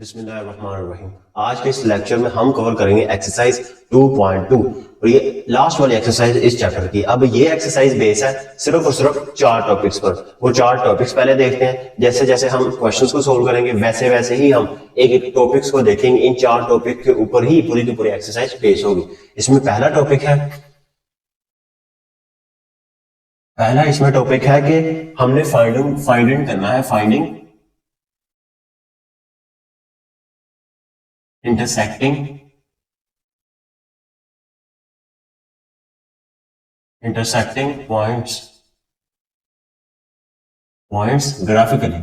बिस्मिल्लाहिर्रहमानिर्रहीम। आज के इस लेक्चर में हम कवर करेंगे एक्सरसाइज 2.2 और ये लास्ट वाली एक्सरसाइज इस चैप्टर की। अब ये एक्सरसाइज बेस है सिर्फ और सिर्फ 4 टॉपिक्स पर। वो 4 टॉपिक्स पहले देखते हैं। जैसे जैसे हम क्वेश्चंस को सोल्व करेंगे वैसे वैसे ही हम एक एक टॉपिक्स को देखेंगे। इन 4 टॉपिक के ऊपर ही पूरी की पूरी एक्सरसाइज बेस होगी। इसमें पहला इसमें टॉपिक है कि हमने फाइंडिंग करना है, फाइंडिंग intersecting points graphically।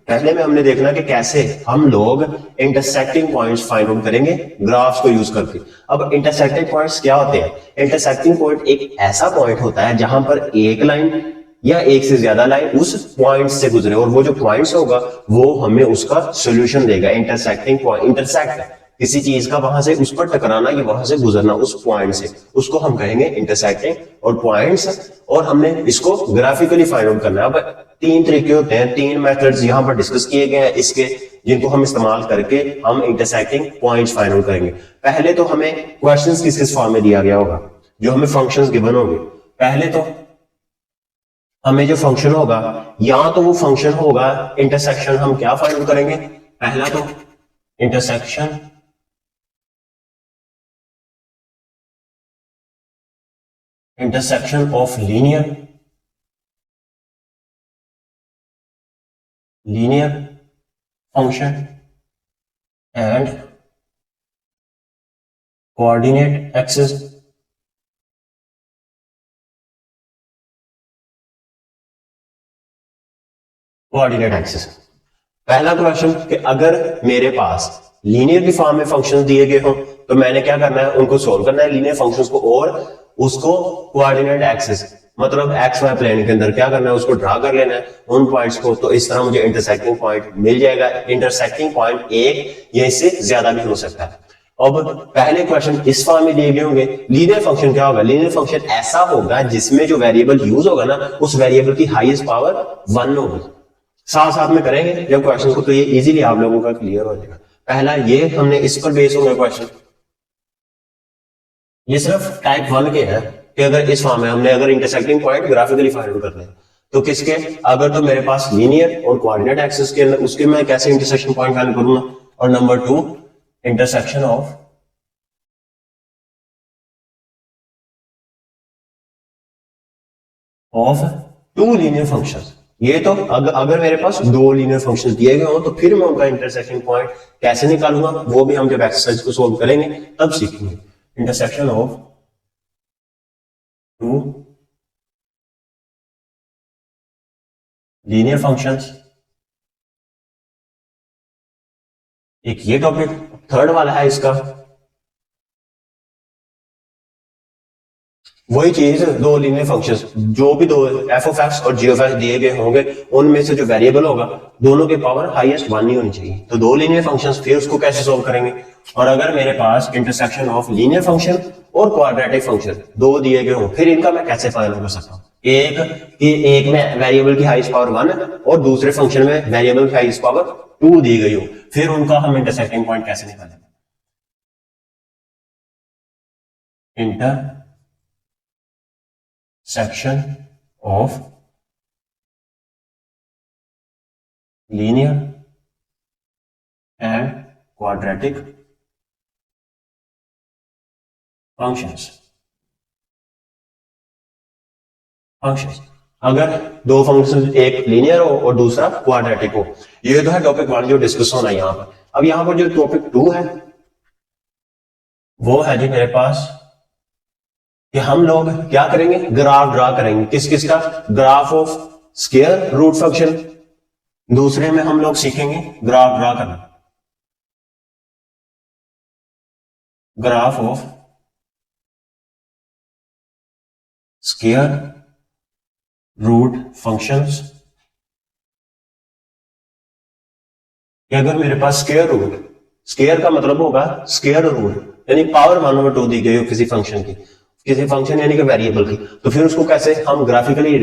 पहले में हमने देखना कि कैसे हम लोग इंटरसेक्टिंग पॉइंट्स फाइंड आउट करेंगे ग्राफ्स को यूज करके। अब इंटरसेक्टिंग पॉइंट्स क्या होते हैं? इंटरसेक्टिंग पॉइंट एक ऐसा पॉइंट होता है जहां पर एक लाइन या एक से ज्यादा लाइन उस पॉइंट से गुजरे और वो जो पॉइंट्स होगा वो हमें उसका सॉल्यूशन देगा। इंटरसेक्टिंग पॉइंट, इंटरसेक्ट किसी चीज का वहां से उस पर टकराना या वहां से गुजरना उस पॉइंट से, उसको हम कहेंगे इंटरसेक्टिंग। और पॉइंट्स और हमने इसको ग्राफिकली फाइंड आउट करना है। अब 3 तरीके होते हैं, 3 मेथड्स यहां पर डिस्कस किए गए हैं इसके, जिनको हम इस्तेमाल करके हम इंटरसेक्टिंग पॉइंट्स फाइंड आउट करेंगे। पहले तो हमें क्वेश्चंस किस किस फॉर्म में दिया गया होगा, जो हमें फंक्शंस गिवन होंगे। पहले तो हमें जो फंक्शन होगा या तो वो फंक्शन होगा इंटरसेक्शन, हम क्या फाइंड आउट करेंगे? पहला तो intersection of linear function and coordinate axis. पहला क्वेश्चन कि अगर मेरे पास लीनियर की फॉर्म में फंक्शंस दिए गए हो तो मैंने क्या करना है? उनको सोल्व करना है, लीनियर फंक्शंस को, और उसको कोऑर्डिनेट एक्सिस मतलब एक्स वाई प्लेन के अंदर क्या करना है? उसको ड्रा कर लेना है उन पॉइंट्स को। तो इस तरह मुझे इंटरसेक्टिंग पॉइंट मिल जाएगा। इंटरसेक्टिंग पॉइंट एक या इससे ज्यादा भी हो सकता है। अब पहले क्वेश्चन इस फॉर्म में दिए गए होंगे। लीनियर फंक्शन क्या होगा? लीनियर फंक्शन ऐसा होगा जिसमें जो वेरिएबल यूज होगा ना उस वेरिएबल की हाईएस्ट पावर 1 होगी। साथ साथ में करेंगे जब क्वेश्चन को तो ये इजीली आप लोगों का क्लियर हो जाएगा। पहला ये हमने इस पर बेस होगा क्वेश्चन। ये सिर्फ टाइप 1 के हैं कि अगर इस फॉर्म में हमने अगर intersecting point graphically find out करने हैं तो किसके? अगर तो मेरे पास लीनियर और कोऑर्डिनेट एक्सिस के अंदर उसके मैं कैसे इंटरसेक्शन पॉइंट फाइंड करूंगा। और number 2 intersection of 2 linear functions. ये तो अगर मेरे पास 2 लीनियर फंक्शन दिए गए हो तो फिर मैं उनका इंटरसेक्शन पॉइंट कैसे निकालूंगा वो भी हम जब एक्सरसाइज को सोल्व करेंगे तब सीखेंगे। इंटरसेक्शन ऑफ 2 लीनियर फंक्शंस, एक ये टॉपिक। थर्ड वाला है इसका वही चीज, 2 लीनियर फंक्शंस, जो भी 2 एफ ऑफ एक्स और जी ऑफ एक्स दिए गए होंगे उनमें से जो वेरिएबल होगा दोनों की पावर हाईएस्ट 1 ही होनी चाहिए। तो 2 लीनियर फंक्शंस, फिर उसको कैसे सोल्व करेंगे? और अगर मेरे पास इंटरसेक्शन ऑफ लीनियर फंक्शन और क्वाड्रेटिक फंक्शन 2 दिए गए हों फिर इनका मैं कैसे फाइंड कर सकता हूँ? एक में वेरिएबल की हाईएस्ट पावर 1 और दूसरे फंक्शन में वेरिएबल की हाईएस्ट पावर 2 दी गई हो, फिर उनका हम इंटरसेक्टिंग पॉइंट कैसे निकालेंगे? Intersection of linear and quadratic functions. अगर 2 फंक्शन, एक लीनियर हो और दूसरा क्वाड्रेटिक हो, ये तो है टॉपिक 1 जो डिस्कस होना है यहां पर। अब यहां पर जो टॉपिक 2 है वो है जी मेरे पास कि हम लोग क्या करेंगे? ग्राफ ड्रा करेंगे। किस किस का? Graph of square root function. दूसरे में हम लोग सीखेंगे ग्राफ ड्रा करना, graph of square root functions. अगर मेरे पास स्क्वायर रूट, स्क्वायर का मतलब होगा स्क्वायर रूट यानी पावर 1/2 दी गई हो किसी फंक्शन की, किसी फंक्शन यानी कि वेरिएबल की, तो फिर उसको कैसे हम ग्राफिकली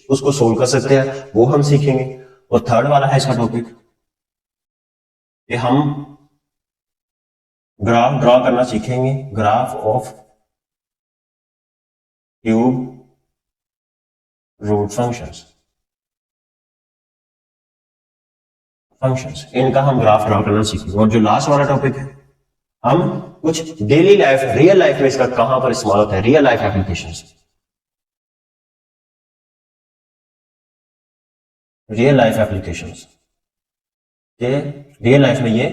उसको सोल्व कर सकते हैं वो हम सीखेंगे। और थर्ड वाला है इसका टॉपिक कि हम ग्राफ ड्रॉ करना सीखेंगे, graph of cube root functions इनका हम ग्राफ ड्रॉ करना सीखेंगे। और जो लास्ट वाला टॉपिक है, हम कुछ डेली लाइफ रियल लाइफ में इसका कहां पर इस्तेमाल होता है, real life applications, real life applications, ये रियल लाइफ में ये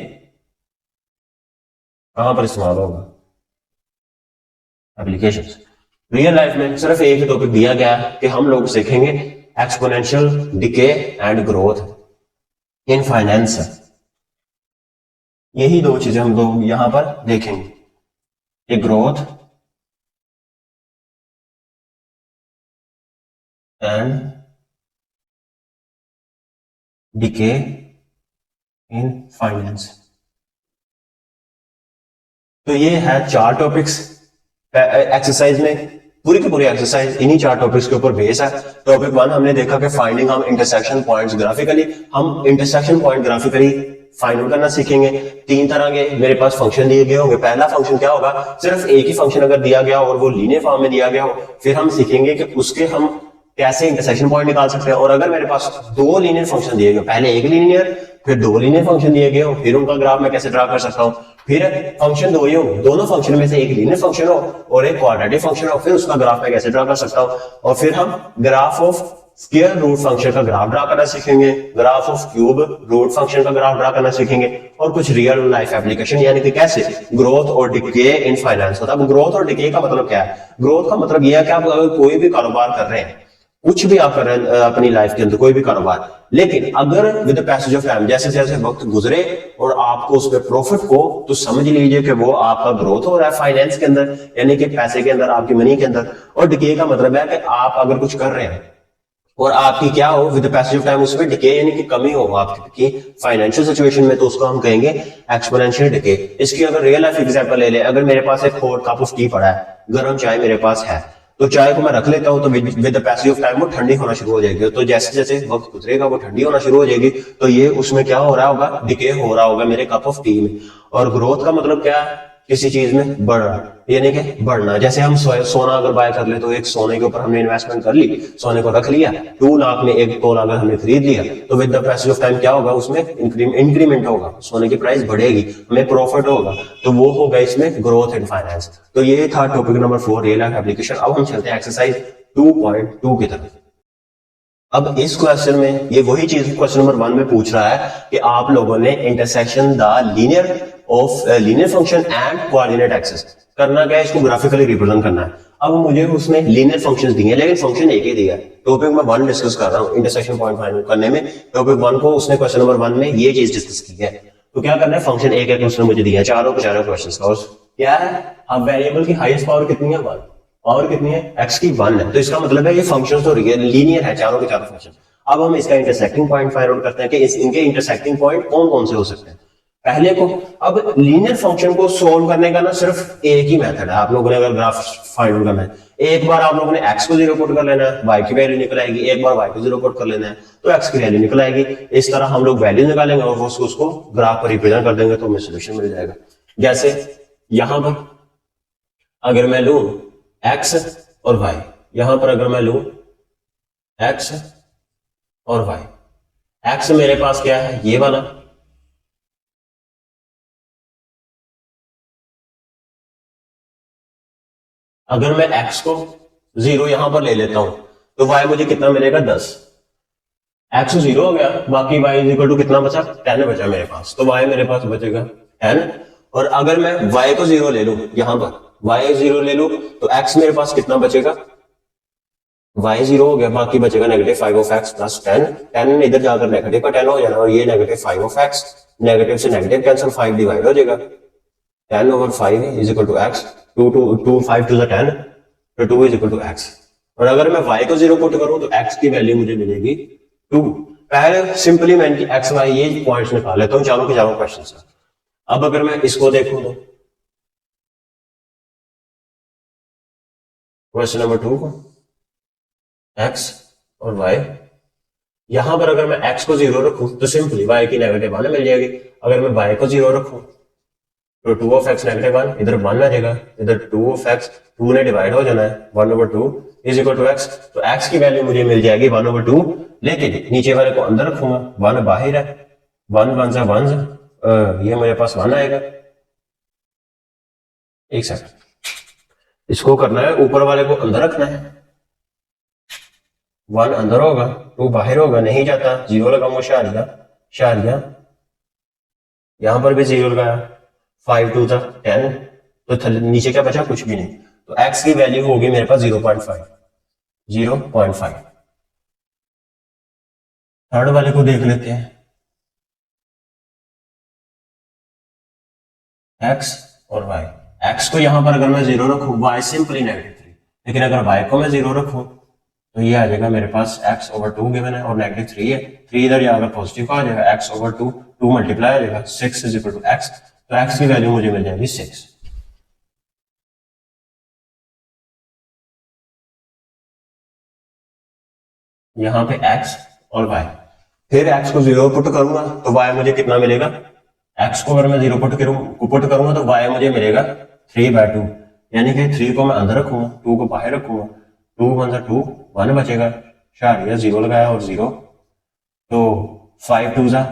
कहां पर इस्तेमाल होगा एप्लीकेशंस। रियल लाइफ में सिर्फ एक ही टॉपिक दिया गया है कि हम लोग सीखेंगे exponential decay and growth in finance. यही दो चीजें हम लोग यहां पर देखेंगे, ये growth and decay in finance. तो ये है 4 टॉपिक्स एक्सरसाइज में, पूरी की पूरी एक्सरसाइज इन्हीं 4 टॉपिक्स के ऊपर बेस है। टॉपिक 1 हमने देखा कि फाइंडिंग हम इंटरसेक्शन पॉइंट्स ग्राफिकली, हम intersection point graphically find out करना सीखेंगे। 3 तरह के मेरे पास फंक्शन दिए गए होंगे। पहला फंक्शन क्या होगा, सिर्फ एक ही फंक्शन अगर दिया गया और वो लीनियर फॉर्म में दिया गया हो, फिर हम सीखेंगे कि उसके हम कैसे इंटरसेक्शन पॉइंट निकाल सकते हैं। और अगर मेरे पास 2 लीनियर फंक्शन दिए गए, पहले एक लीनियर फिर 2 लीनियर फंक्शन दिए गए हो, फिर उनका ग्राफ मैं कैसे ड्रा कर सकता हूं। फिर फंक्शन 2 ही हो, दोनों फंक्शन में से एक लीनियर फंक्शन हो और एक क्वाड्रेटिक फंक्शन हो, फिर उसका ग्राफ मैं कैसे ड्रा कर सकता हूं। और फिर हम graph of square root function का ग्राफ ड्रा करना सीखेंगे, graph of cube root function का ग्राफ ड्रा करना सीखेंगे, और कुछ रियल लाइफ एप्लीकेशन यानी कि कैसे ग्रोथ और डिके इन फाइनेंस होता है। अब ग्रोथ और डिके का मतलब क्या है, ग्रोथ का मतलब यह है कि आप अगर कोई भी कारोबार कर रहे हैं, कुछ भी आप कर रहे हैं अपनी लाइफ के अंदर कोई भी कारोबार, लेकिन अगर with the passage of time जैसे जैसे वक्त गुजरे और आपको उसमें प्रॉफिट हो, तो समझ लीजिए कि वो आपका ग्रोथ हो रहा है फाइनेंस के अंदर, यानी कि पैसे के अंदर, आपकी मनी के अंदर। और डिके का मतलब है कि आप अगर कुछ कर रहे हैं और आपकी क्या हो with the passage of time उसमें डिके यानी कि कमी हो आपकी फाइनेंशियल सिचुएशन में, तो उसको हम कहेंगे एक्सपोनेंशियल डिके। इसकी अगर रियल लाइफ एग्जांपल ले ले, अगर मेरे पास एक 4 कप ऑफ टी पड़ा है, गर्म चाय मेरे पास है, तो चाय को मैं रख लेता हूं, तो with the passage of time वो ठंडी होना शुरू हो जाएगी। तो जैसे जैसे वक्त गुजरेगा वो ठंडी होना शुरू हो जाएगी, तो ये उसमें क्या हो रहा होगा, डिके हो रहा होगा मेरे कप ऑफ टी में। और ग्रोथ का मतलब क्या है, किसी चीज में बढ़ रहा, यानी कि बढ़ना। जैसे हम सोना अगर बाय कर ले, तो एक सोने के ऊपर हमने इन्वेस्टमेंट कर ली, सोने को रख लिया, 2 लाख में 1 तोला अगर हमने खरीद लिया, तो with the passage of time क्या होगा, उसमें इंक्रीमेंट होगा, सोने की प्राइस बढ़ेगी, हमें प्रॉफिट होगा, तो वो होगा इसमें ग्रोथ इन फाइनेंस। तो ये था topic number 4 real life application. अब हम चलते हैं एक्सरसाइज 2.2 की तरफ। अब इस क्वेश्चन में ये वही चीज क्वेश्चन नंबर 1 में पूछ रहा है कि आप लोगों ने intersection the linear of linear function and coordinate axis करना क्या है, इसको ग्राफिकली रिप्रेजेंट करना है। अब मुझे उसमें लीनियर फंक्शंस दिए हैं, लेकिन फंक्शन एक ही दिया है। टॉपिक में 1 डिस्कस कर रहा हूं, इंटरसेक्शन पॉइंट फाइंड करने में टॉपिक 1 को उसने क्वेश्चन नंबर 1 में ये चीज डिस्कस की है। तो क्या करना है, फंक्शन एक एक उसने मुझे दिया है, चारों क्वेश्चन का। क्या है, अब वेरिएबल की हाईएस्ट पावर कितनी है, 1, पावर कितनी है, x की 1 है, तो इसका मतलब है ये फंक्शन तो लीनियर है, चारों के चारों फंक्शन। अब हम इसका इंटरसेक्टिंग पॉइंट फाइंड आउट करते हैं कि इनके इंटरसेक्टिंग पॉइंट कौन कौन से हो सकते हैं। पहले को, अब लीनियर फंक्शन को सोल्व करने का ना सिर्फ एक ही मेथड है। आप लोगों ने अगर ग्राफ फाइंड आउट करना है, एक बार आप लोगों ने x को 0 पुट कर लेना है, y की वैल्यू निकल आएगी, एक बार y को 0 पुट कर लेना है तो x की वैल्यू निकल आएगी। इस तरह हम लोग वैल्यू निकालेंगे और उसको ग्राफ पर रिप्रेजेंट कर देंगे, तो हमें सोल्यूशन मिल जाएगा। जैसे यहां पर अगर मैं लूं x और y, यहां पर अगर मैं लूं x और y, x मेरे पास क्या है, ये वाला, अगर मैं x को 0 यहां पर ले लेता हूं तो y मुझे कितना मिलेगा, 10। x 0 हो गया, बाकी y इक्वल टू कितना बचा, 10 बचा मेरे पास, तो y मेरे पास बचेगा 10। और अगर मैं y को 0 ले लूं, यहां पर y 0 ले लूं तो x मेरे पास कितना बचेगा, y 0 हो गया, बाकी बचेगा नेगेटिव 5 ऑफ x प्लस 10। 10 इधर जाकर नेगेटिव का 10 हो जाना, और ये नेगेटिव 5 ऑफ x, नेगेटिव से नेगेटिव कैंसिल, 5 डिवाइड हो जाएगा, 10 over 5 is equal to x, 2 5 to the 10, तो 2 इज इक्वल टू x। और अगर मैं y को 0 पुट करूं तो x की वैल्यू मुझे मिलेगी 2। पहले सिंपली मैं x y ये पॉइंट्स निकाल लेता हूं चारों के चारों क्वेश्चन से। अब अगर मैं इसको देखूं तो क्वेश्चन नंबर 2 को x और y, यहां पर अगर मैं x को 0 रखूं तो सिंपली y की नेगेटिव 1 मिल जाएगी। अगर मैं y को 0 रखूं तो 2 ऑफ x नेगेटिव 1, इधर 1 आ जाएगा, इधर 2 ऑफ x 2 ने डिवाइड हो जाना है, 1/2 इज इक्वल टू x। तो x की वैल्यू मुझे मिल जाएगी 1/2, लेकिन नीचे वाले को अंदर रखूंगा, 1 बाहर है, 1 1 जा 1, ये मेरे पास 1 आएगा। एक सेकंड, इसको करना है, ऊपर वाले को अंदर रखना है, 1 अंदर होगा 2 बाहर होगा, नहीं जाता, 0 लगाऊंगा, शारिया, यहां पर भी 0 लगाया, 5 2 था 10, तो नीचे क्या बचा, कुछ भी नहीं। तो x की वैल्यू होगी मेरे पास 0.5। थर्ड वाले को देख लेते हैं, x और y। x को यहां पर अगर मैं 0 रखूं, y सिंपली -3, लेकिन अगर y को मैं 0 रखूं तो ये आ जाएगा मेरे पास x/2 गिवन है और -3 है, 3 इधर जाकर पॉजिटिव का आ जाएगा, x/2, 2 मल्टीप्लाई आ जाएगा, 6 इज इक्वल टू x। तो x की वैल्यू मुझे मिल जाएगी 6। यहां पे x और y, फिर x को 0 पुट करूंगा तो y मुझे कितना मिलेगा, x को अगर मैं 0 पुट करूंगा तो y मुझे मिलेगा 3/2, यानी कि 3 को मैं अंदर रखूंगा, 2 को बाहर रखूंगा, 2 1 जा 2, 1 बचेगा, शारिया 0 लगाया और 0, तो 5 2 जा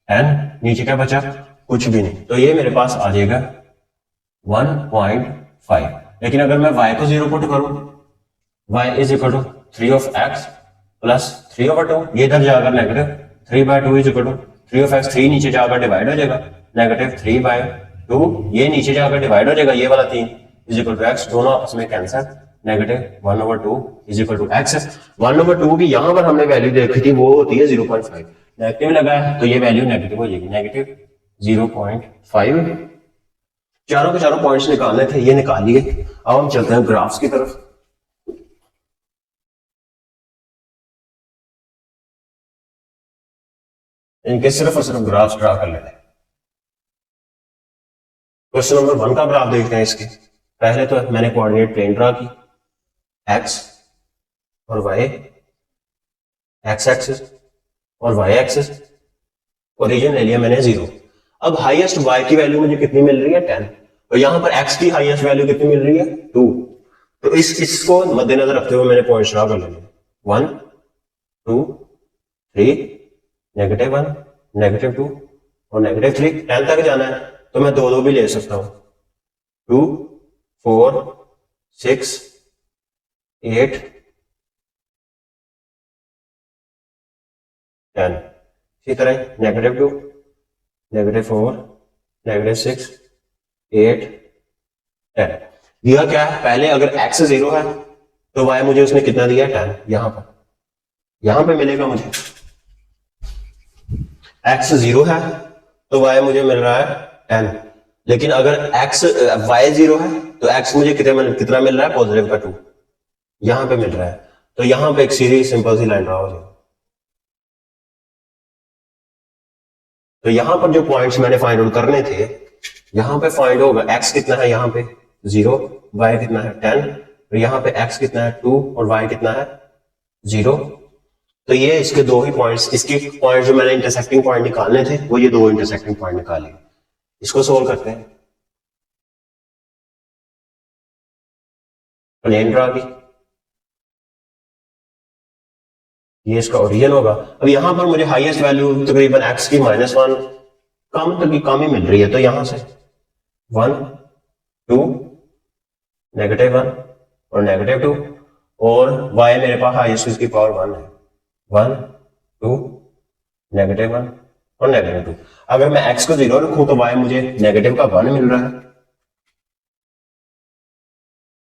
10, नीचे क्या बचा, कुछ भी नहीं, तो ये मेरे पास आ जाएगा 1.5। लेकिन अगर मैं y को 0 पुट करूं, y is equal to 3 of x plus 3/2, ये इधर जाकर negative 3/2 is equal to 3 of x, 3 नीचे जाकर डिवाइड हो जाएगा, नेगेटिव 3/2, ये नीचे जाकर डिवाइड हो जाएगा, ये वाला 3 इज इक्वल टू x, दोनों आपस में cancel, negative 1/2 is equal to x। 1/2 की यहां पर हमने वैल्यू देखी थी, वो होती है 0.5, नेगेटिव लगा है तो ये वैल्यू नेगेटिव हो जाएगी, नेगेटिव 0.5। चारों के चारों पॉइंट्स निकालने थे, ये निकाल लिए। अब हम चलते हैं ग्राफ्स की तरफ। इनके सिर्फ और सिर्फ ग्राफ्स ड्रा कर लेते हैं। क्वेश्चन नंबर 1 का ग्राफ देखते हैं। इसके पहले तो मैंने कोऑर्डिनेट प्लेन ड्रा की, x और y, x एक्सिस और y एक्सिस, ओरिजिन ले लिया मैंने 0। अब हाईएस्ट y की वैल्यू मुझे कितनी मिल रही है, 10, और यहां पर x की हाईएस्ट वैल्यू कितनी मिल रही है, 2। तो इसको मद्देनजर रखते हुए मैंने पॉइंट्स ड्रा कर लेंगे, 1 2 3, -1, -2 और -3, 10 तक जाना है तो मैं 2 भी ले सकता हूं, 2 4 6 8 10, इसी तरह -2 -4 -6 8 10। दिया क्या है, पहले अगर x 0 है तो y मुझे उसने कितना दिया, 10। यहां पे मिलेगा मुझे x 0 है तो y मुझे मिल रहा है 10, लेकिन अगर y 0 है तो x मुझे कितना मिल रहा है, पॉजिटिव का 2 यहां पे मिल रहा है। तो यहां पे एक सीधी सिंपल सी लाइन ड्रा हो जाएगी। तो यहां पर जो पॉइंट्स मैंने फाइंड आउट करने थे, यहां पे फाइंड होगा x कितना है, यहां पे 0, y कितना है 10, और यहां पे x कितना है 2 और y कितना है 0। तो ये इसके दो ही पॉइंट्स, इसके पॉइंट जो मैंने इंटरसेक्टिंग पॉइंट निकालने थे वो ये दो इंटरसेक्टिंग पॉइंट निकाले। इसको सोल्व करते हैं। प्लेन ड्रा की, ये इसका ओरिजिन होगा। अब यहां पर मुझे हाईएस्ट वैल्यू तकरीबन x की -1 कम ही मिल रही है, तो यहां से 1 2 -1 और -2, और y मेरे पास हाईएस्ट इसकी पावर 1 है, 1 2 -1 और -2। अगर मैं x को 0 रखूं तो y मुझे नेगेटिव का 1 मिल रहा है,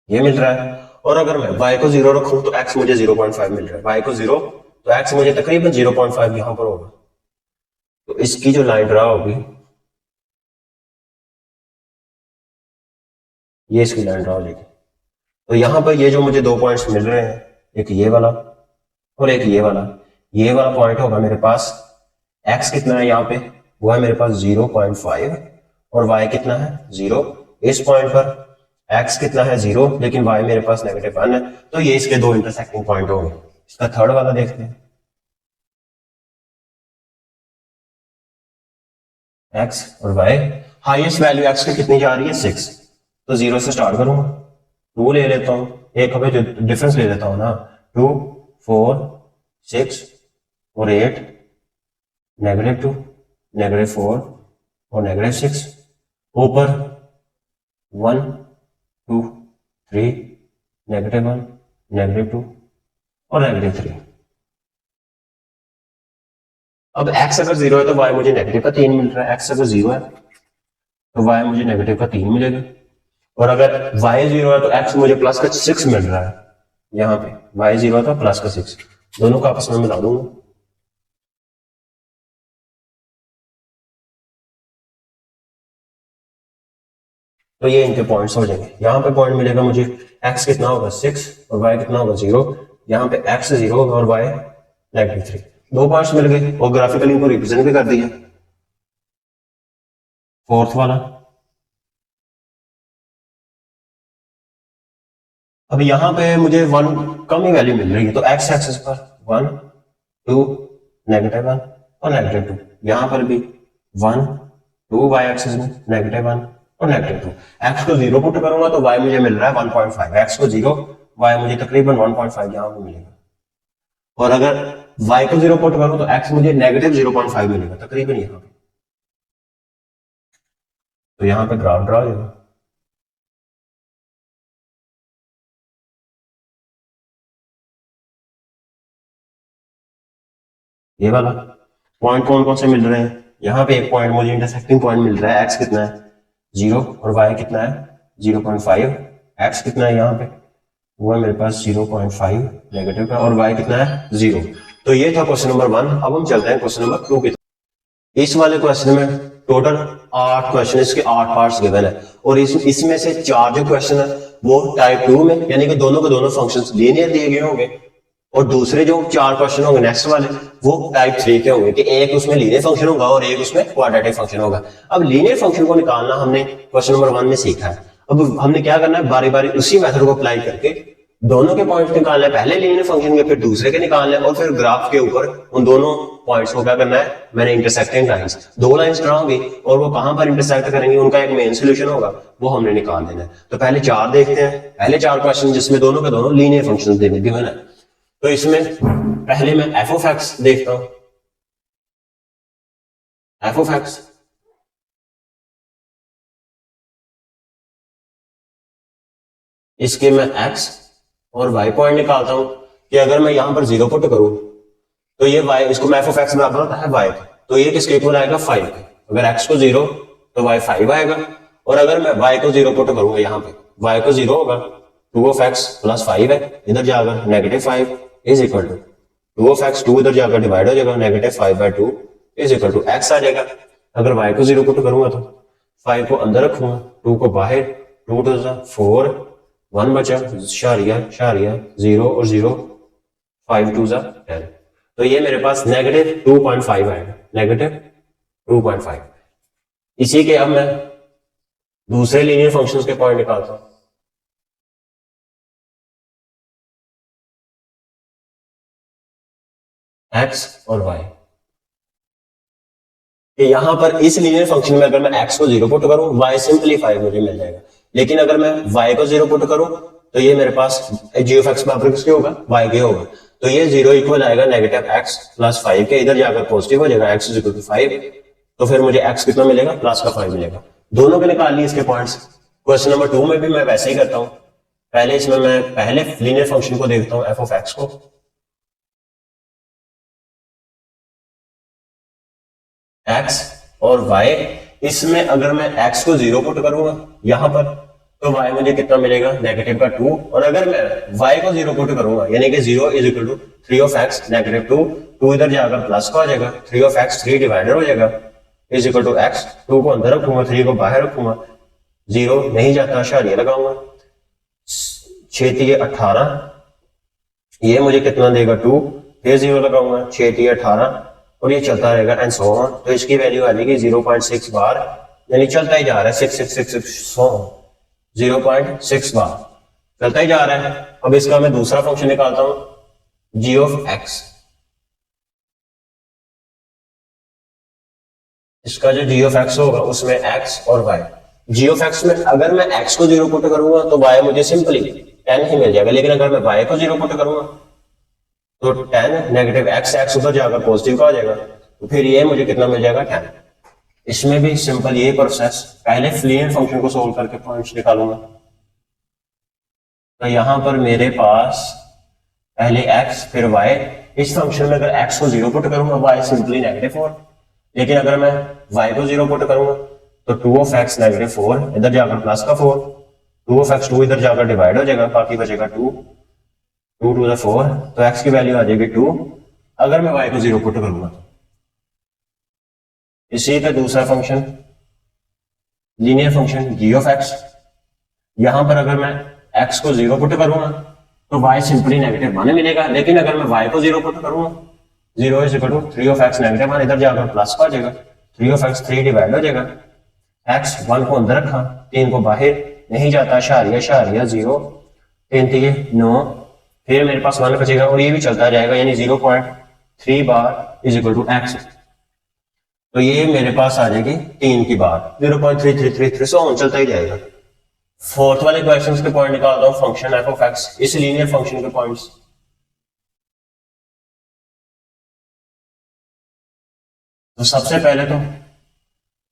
ये मिल रहा है। और अगर मैं y को 0 रखूं तो x मुझे 0.5 मिल रहा है, y को 0 तो x मुझे तकरीबन 0.5 यहां पर होगा। तो इसकी जो लाइन ड्रा होगी, ये इसकी लाइन ड्रा हो जाएगी। तो यहां पर ये जो मुझे दो पॉइंट्स मिल रहे हैं, एक ये वाला और एक ये वाला पॉइंट होगा मेरे पास, x कितना है यहाँ पे, वो है मेरे पास 0.5 और y कितना है 0। इस पॉइंट पर एक्स कितना है 0, लेकिन वाई मेरे पास -1 है, तो ये इसके दो इंटरसेक्टिंग पॉइंट होंगे। इसका थर्ड वाला देखते हैं, एक्स और वाई। हाईएस्ट वैल्यू एक्स की कितनी जा रही है 6, तो 0 से स्टार्ट करूंगा, 2 ले लेता हूं, एक हमें डिफरेंस ले लेता हूं ना, 2 4 6 और 8, -2 -4 और -6, ऊपर 1 2 3 -1 -2 और -3। अब x अगर 0 है तो y मुझे नेगेटिव का 3 मिल रहा है, x अगर 0 है तो y मुझे नेगेटिव का 3 मिलेगा, और अगर y 0 है तो x मुझे प्लस का 6 मिल रहा है। यहाँ पे y 0 है तो प्लस का 6, दोनों को आपस में मिला दूंगा। तो ये इनके पॉइंट्स हो जाएंगे। यहाँ पे पॉइंट मिलेगा मुझे, x कितना होगा 6 और y कितना होगा 0, यहाँ पे x 0 होगा और y -3, दो पॉइंट्स मिल गए और ग्राफिकली इनको रिप्रेजेंट भी कर दिया। फोर्थ वाला, अब यहां पे मुझे 1 कम ही वैल्यू मिल रही है, तो x एक्सिस पर 1 2 -1 और -2, यहां पर भी 1 2, y एक्सिस में -1 और -2। x को 0 पुट करूंगा तो y मुझे मिल रहा है 1.5, x को 0, y मुझे तकरीबन 1.5 यहां पे मिलेगा, और अगर y को 0 पुट करूं तो x मुझे -0.5 मिलेगा तकरीबन यहां पे। तो यहां पे ग्राफ ड्रा हो जाएगा। ये वाला पॉइंट कौन कौन से मिल रहे हैं, यहाँ पे एक पॉइंट मुझे इंटरसेक्टिंग पॉइंट मिल रहा है, x कितना है 0 और y कितना है 0.5, x कितना है यहाँ पे वो है मेरे पास 0.5 नेगेटिव का, और y कितना है 0। तो ये था क्वेश्चन नंबर 1। अब हम चलते हैं क्वेश्चन नंबर 2 की। इस वाले क्वेश्चन में टोटल 8 क्वेश्चन, इसके 8 पार्ट्स गिवन है, और इसमें से 4 जो क्वेश्चन है वो टाइप 2 में, यानी कि दोनों के दोनों फंक्शंस लीनियर दिए गए होंगे, और दूसरे जो 4 क्वेश्चन होंगे नेक्स्ट वाले वो टाइप 3 के होंगे, कि एक उसमें लीनियर फंक्शन होगा और एक उसमें क्वाड्रेटिक फंक्शन होगा। अब लीनियर फंक्शन को निकालना हमने क्वेश्चन नंबर 1 में सीखा है, अब हमने क्या करना है, बारी बारी उसी मेथड को अप्लाई करके दोनों के पॉइंट्स निकालना है, पहले लीनियर फंक्शन के फिर दूसरे के निकालना है, और फिर ग्राफ के ऊपर उन दोनों पॉइंट्स को क्या करना है, मैंने इंटरसेक्टिंग लाइंस, 2 लाइंस ड्रा होंगी और वो कहां पर इंटरसेक्ट करेंगे, उनका एक मेन सोल्यूशन होगा, वो हमने निकाल देना है। तो पहले 4 देखते हैं, पहले 4 क्वेश्चन जिसमें दोनों के दोनों लीनियर फंक्शन गिवन है। तो इसमें पहले मैं एफ ऑफ एक्स देखता हूं, एफ ऑफ एक्स इसके मैं एक्स और वाई पॉइंट निकालता हूं, कि अगर मैं यहां पर 0 पुट करूं तो ये वाई, इसको मैं एफ ऑफ एक्स बराबर होता है वाई, तो ये किसके इक्वल आएगा 5, अगर एक्स को 0 तो वाई 5 आएगा, और अगर मैं वाई को 0 पुट करूंगा यहाँ पे, वाई को 0 होगा 2 ऑफ एक्स प्लस 5 है, इधर जाकर -5 is equal to 2 of x, 2 इधर जाकर डिवाइड हो जाएगा, -5/2 इज इक्वल टू एक्स आ जाएगा। अगर y को 0 पुट करूंगा तो 5 को अंदर रखूंगा, 2 को बाहर, 2 2 4, 1 बचा, शारिया 0 और 0, 5 2 10, तो ये मेरे पास -2.5 आएगा, -2.5। इसी के अब मैं दूसरे लीनियर फंक्शंस के पॉइंट निकालता हूं, x और y, कि यहां पर इस लीनियर फंक्शन में अगर मैं x को 0 पुट करूं, y सिंपली 5 मुझे मिल जाएगा, लेकिन अगर मैं y को 0 पुट करूं तो ये मेरे पास g ऑफ x बराबर किसके होगा, y के होगा, तो ये 0 इक्वल आएगा -x प्लस 5 के, इधर जाकर पॉजिटिव हो जाएगा, x इक्वल टू 5, तो फिर मुझे x कितना मिलेगा, प्लस का 5 मिलेगा। दोनों के निकाल लिए इसके पॉइंट्स। क्वेश्चन नंबर 2 में भी मैं वैसे ही करता हूं, पहले इसमें मैं पहले लीनियर फंक्शन को देखता हूं, f ऑफ x को, x और y, इसमें अगर मैं x को 0 पुट करूंगा यहां पर तो y मुझे कितना मिलेगा, -2, और अगर मैं y को 0 पुट करूंगा यानी कि 0 is equal to 3 of x -2, 2 इधर जाकर प्लस का हो जाएगा, 3 ऑफ x 3 डिवाइडर हो जाएगा इज इक्वल टू x, 2 को अंदर रखूंगा, 3 को बाहर रखूंगा, 0 नहीं जाता, शारिया लगाऊंगा, 6 18, ये मुझे कितना देगा 2, फिर 0 लगाऊंगा, 6 18, और ये चलता रहेगा एंड सो ऑन, तो इसकी वैल्यू आ जाएगी 0.6 बार, यानी चलता ही जा रहा है 6 6 6 6 सो ऑन। 0.6 बार चलता ही जा रहा है। अब इसका मैं दूसरा फंक्शन निकालता हूं जी ऑफ एक्स। इसका जो जी ऑफ एक्स होगा उसमें एक्स और वाई, जी ऑफ एक्स में अगर मैं एक्स को 0 पुट करूंगा तो वाई मुझे सिंपली 10 ही मिल जाएगा, लेकिन अगर मैं वाई को 0 पुट करूंगा तो 10 नेगेटिव एक्स, एक्स उधर जाकर पॉजिटिव का आ जाएगा, तो फिर ये मुझे कितना मिल जाएगा 10। इसमें भी सिंपल ये प्रोसेस, पहले लीनियर फंक्शन को सोल्व करके पॉइंट्स निकालूंगा। तो यहां पर मेरे पास पहले x फिर y, इस फंक्शन में अगर x को 0 पुट करूंगा y सिंपली -4, लेकिन अगर मैं y को 0 पुट करूंगा तो 2 ऑफ x -4 इधर जाकर प्लस का 4, 2 ऑफ x 2 इधर जाकर डिवाइड हो जाएगा, बाकी बचेगा 2, 2 टू द 4, तो x की वैल्यू आ जाएगी 2 अगर मैं y को 0 पुट करूंगा। इसी का दूसरा function linear function g of x, यहां पर अगर मैं x को 0 पुट करूंगा तो y सिंपली -1 मिलेगा, लेकिन अगर मैं y को 0 पुट करूंगा 0 is equal to 3 of x -1, इधर जाकर प्लस का आ जाएगा, 3 ऑफ x 3 डिवाइड हो जाएगा, x 1 को अंदर रखा, 3 को बाहर नहीं जाता, शारिया शारिया 0, 3 3 9, फिर मेरे पास 1 बचेगा और ये भी चलता जाएगा, यानी 0.3 bar is equal to x। तो ये मेरे पास आ जाएगी 3 की बार, 0.3333 सो ऑन चलता ही जाएगा। फोर्थ वाले क्वेश्चंस के पॉइंट निकालता हूं फंक्शन एफ ऑफ एक्स, इस लीनियर फंक्शन के पॉइंट्स। तो सबसे पहले तो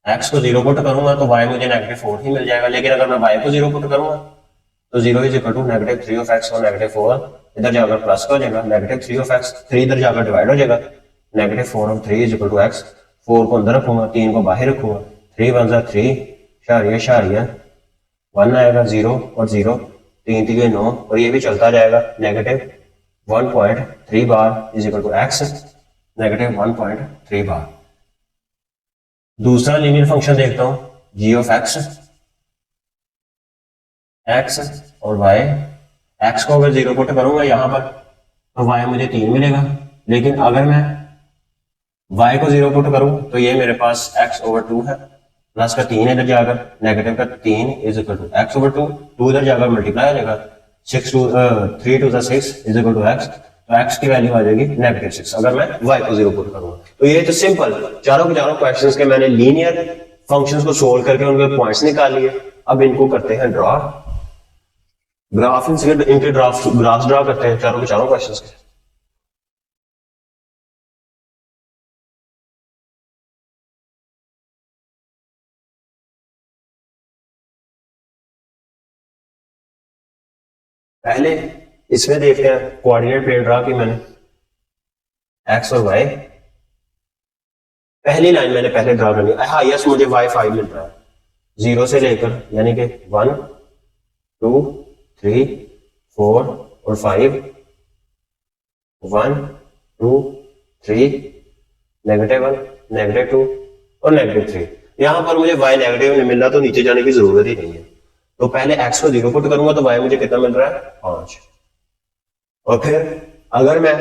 x को 0 पुट करूंगा तो y मुझे -4 ही मिल जाएगा, लेकिन अगर मैं y को 0 पुट करूंगा तो 0 is equal to -3 of x और -4 इधर जाकर प्लस का हो जाएगा, -3 ऑफ x 3 इधर जाकर डिवाइड हो जाएगा, -4 of 3 is equal to x, 4 को अंदर रखूंगा, 3 को बाहर रखूंगा, 3 1 जा 3, शारिया शारिया 1 आएगा, 0 और 0, 3 3 9, और ये भी चलता जाएगा, -1.3 bar is equal to x, -1.3 bar. दूसरा लीनियर फंक्शन देखता हूं g ऑफ x, x और y, x को अगर 0 पुट करूंगा यहां पर तो y मुझे 3 मिलेगा, लेकिन अगर मैं y को 0 पुट करूं तो ये मेरे पास x ओवर 2 है, प्लस का 3 इधर जाकर नेगेटिव का 3 is equal to x over 2, 2 इधर जाकर मल्टीप्लाई हो जाएगा, 3 two 6 is equal to x, तो x की वैल्यू आ जाएगी -6 अगर मैं y को 0 पुट करूंगा। तो ये तो सिंपल चारों के चारों क्वेश्चंस के मैंने लीनियर फंक्शंस को सोल्व करके उनके पॉइंट्स निकाल लिए। अब इनको करते हैं ड्रॉ, ग्राफ इनके ग्राफ्स ड्रॉ करते हैं चारों के चारों क्वेश्चंस के। पहले इसमें देखते हैं कोऑर्डिनेट प्लेन ड्रा की मैंने x और y, पहली लाइन मैंने पहले ड्रा करनी है, हाईएस्ट मुझे y5 मिल रहा है 0 से लेकर, यानी कि 1 2 3 4 और 5, 1 2 3 -1 -2 और -3। यहां पर मुझे y नेगेटिव नहीं मिल रहा तो नीचे जाने की जरूरत ही नहीं है, तो पहले x को 0 पुट करूंगा तो y मुझे कितना मिल रहा है 5, और फिर अगर मैं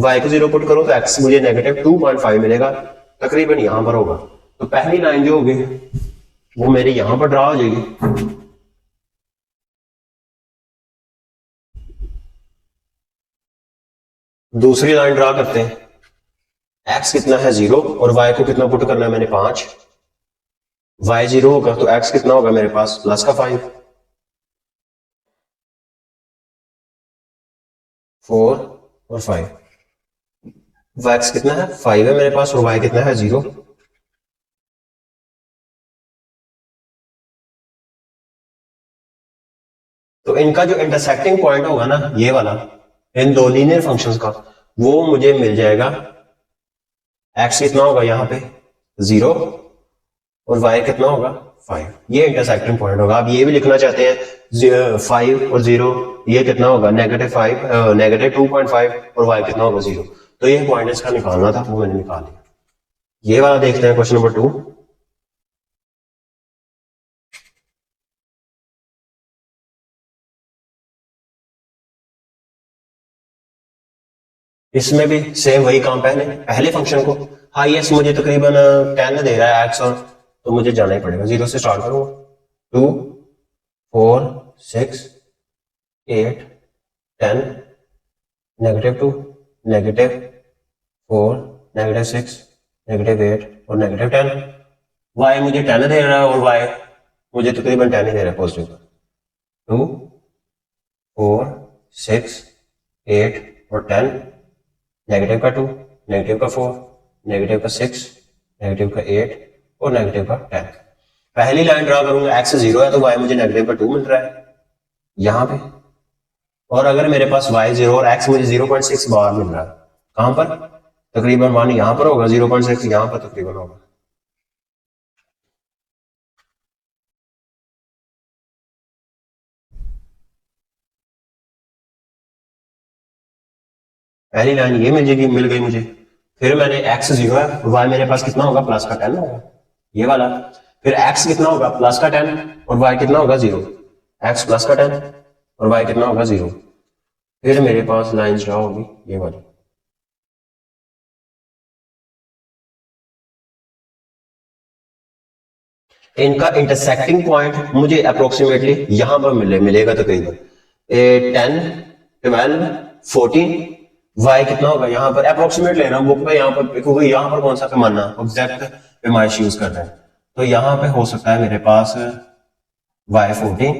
y को 0 पुट करूं तो x मुझे -2.5 मिलेगा, तकरीबन यहां पर होगा। तो पहली लाइन जो होगी वो मेरी यहां पर ड्रा हो जाएगी, दूसरी लाइन ड्रा करते हैं, x कितना है 0 और y को कितना पुट करना है मैंने 5, y 0 होगा तो x कितना होगा मेरे पास प्लस का 5, 4 और 5, x कितना है 5 है मेरे पास और y कितना है 0। तो इनका जो इंटरसेक्टिंग पॉइंट होगा ना ये वाला, इन दो लीनियर फंक्शंस का, वो मुझे मिल जाएगा, x कितना होगा यहाँ पे 0 और y कितना होगा 5, ये इंटरसेक्टिंग पॉइंट होगा। आप ये भी लिखना चाहते हैं 5 और 0, ये कितना होगा -5 -2.5 और y कितना होगा 0, तो ये पॉइंट इसका निकालना था, वो मैंने निकाल लिया। ये वाला देखते हैं क्वेश्चन नंबर 2। इसमें भी सेम वही काम, पहले फंक्शन को हाईएस्ट मुझे तकरीबन 10 दे रहा है x, और तो मुझे जाना ही पड़ेगा, 0 से स्टार्ट करूंगा, 2 4 6 8 10 -2 -4 -6 -8 और -10। y मुझे 10 दे रहा है और y मुझे तकरीबन 10 ही दे रहा है पॉजिटिव। 2 4 6 8 और 10, नेगेटिव का 2, नेगेटिव का 4, नेगेटिव का 6, नेगेटिव का 8 और नेगेटिव का 10। पहली लाइन ड्रा करूंगा, x 0 है तो y मुझे नेगेटिव का 2 मिल रहा है यहां पे, और अगर मेरे पास y 0 और x मुझे 0.6 बार मिल रहा है कहां पर, तकरीबन 1 यहां पर होगा, 0.6 यहां पर तकरीबन होगा। पहली लाइन ये मिल गई मुझे। फिर मैंने x 0 है और y मेरे पास कितना होगा, प्लस का 10 होगा ये वाला। फिर x कितना होगा, प्लस का 10 और y कितना होगा 0, x प्लस का 10 और y कितना होगा 0। फिर मेरे पास लाइंस ड्रा होगी ये वाली। इनका इंटरसेक्टिंग पॉइंट मुझे अप्रोक्सीमेटली यहां पर मिलेगा तकरीबन 10 12 14। y कितना होगा यहाँ पर, अप्रोक्सीमेट ले रहा हूँ बुक पे, यहाँ पर क्योंकि यहाँ पर कौन सा पैमाना एग्जैक्ट पैमाइश यूज कर रहे हैं, तो यहाँ पे हो सकता है मेरे पास y 14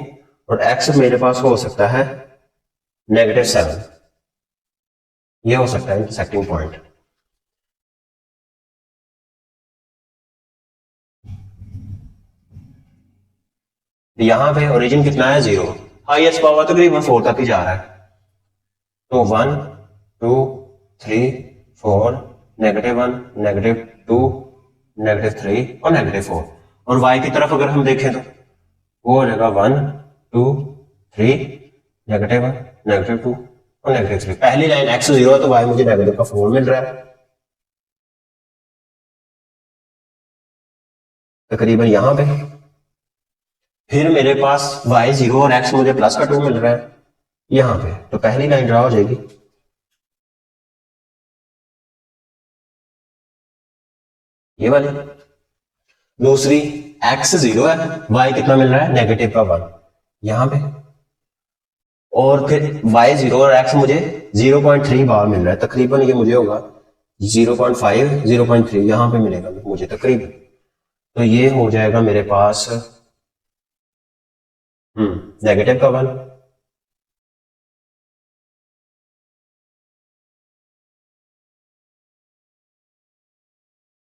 और x मेरे पास हो सकता है -7। ये हो सकता है इंटरसेक्टिंग पॉइंट। यहां पे ओरिजिन कितना है 0, हाईएस्ट पावर तकरीबन 4 तक ही जा रहा है, तो 1 2 3 4 -1 -2 -3 और -4। और y की तरफ अगर हम देखें तो वो हो जाएगा 1 2 3 -1 -2 और -3। पहली लाइन x 0 है तो y मुझे नेगेटिव का 4 मिल रहा है तकरीबन यहां पे। फिर मेरे पास y 0 और x मुझे प्लस का 2 मिल रहा है यहां पे, तो पहली लाइन ड्रा हो जाएगी ये वाली। दूसरी x 0 है, y कितना मिल रहा है, नेगेटिव का 1 यहां पे, और फिर y 0 और x मुझे 0.3 बार मिल रहा है तकरीबन, ये मुझे होगा 0.5 0.3 यहां पे मिलेगा मुझे तकरीबन। तो ये हो जाएगा मेरे पास नेगेटिव का 1,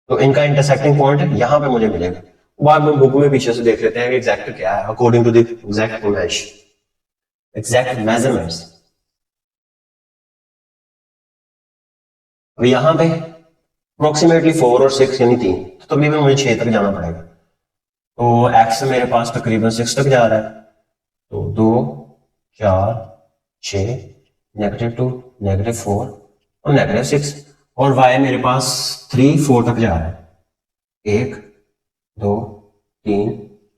तो इनका इंटरसेक्टिंग पॉइंट यहां पे मुझे मिलेगा। बाद में बुक में पीछे से देख लेते हैं कि एग्जैक्ट क्या है according to the exact mash exact measurements. अब यहां पे अप्रोक्सीमेटली 4 और 6 यानी 3, तो तकरीबन मुझे 6 तक जाना पड़ेगा, तो x मेरे पास तकरीबन 6 तक जा रहा है, तो 2 4 6 -2 -4 और -6, और y मेरे पास 3 4 तक जा रहा है, 1 2 3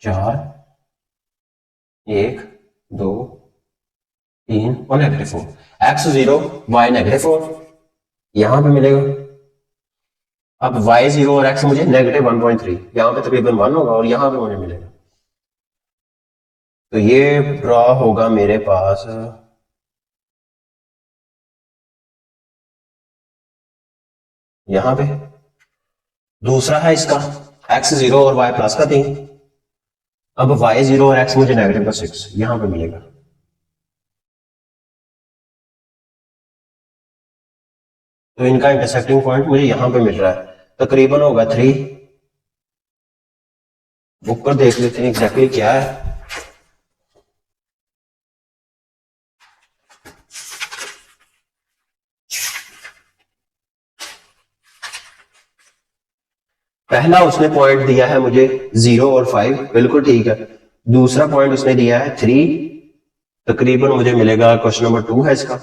4 1 2 3 और -4। x 0 y -4 यहां पे मिलेगा। अब y 0 और x मुझे -1.3 यहां पे तकरीबन 1 होगा और यहां पे मुझे मिलेगा, तो ये ड्रॉ होगा मेरे पास यहां पे। दूसरा है इसका x 0 और y प्लस का 3, अब y 0 और x मुझे नेगेटिव का 6 यहां पे मिलेगा, तो इनका इंटरसेक्टिंग पॉइंट मुझे यहां पे मिल रहा है तकरीबन होगा 3। बुक पर देख लेते हैं एग्जैक्टली क्या है। पहला उसने पॉइंट दिया है मुझे 0 और 5, बिल्कुल ठीक है। दूसरा पॉइंट उसने दिया है 3, तकरीबन मुझे मिलेगा क्वेश्चन नंबर 2 है इसका,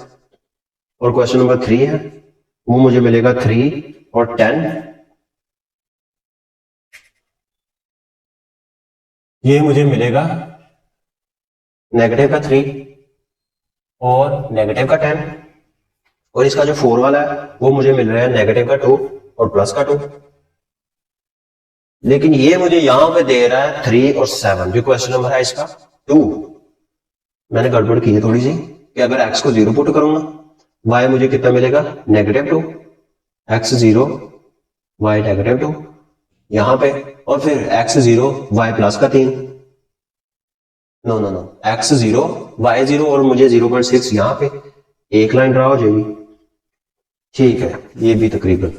और क्वेश्चन नंबर 3 है वो मुझे मिलेगा 3 और 10, ये मुझे मिलेगा नेगेटिव का 3 और नेगेटिव का 10, और इसका जो 4 वाला है वो मुझे मिल रहा है नेगेटिव का 2 और प्लस का 2। लेकिन ये मुझे यहां पे दे रहा है 3 और 7, जो क्वेश्चन नंबर है इसका 2, मैंने गड़बड़ की है थोड़ी सी कि अगर x को 0 पुट करूंगा y मुझे कितना मिलेगा, -2, x 0 y -2 यहां पे, और फिर x 0 y प्लस का 3, no no no, x 0 y 0 और मुझे 0.6 यहां पे, एक लाइन ड्रा हो जाएगी। ठीक है, ये भी तकरीबन,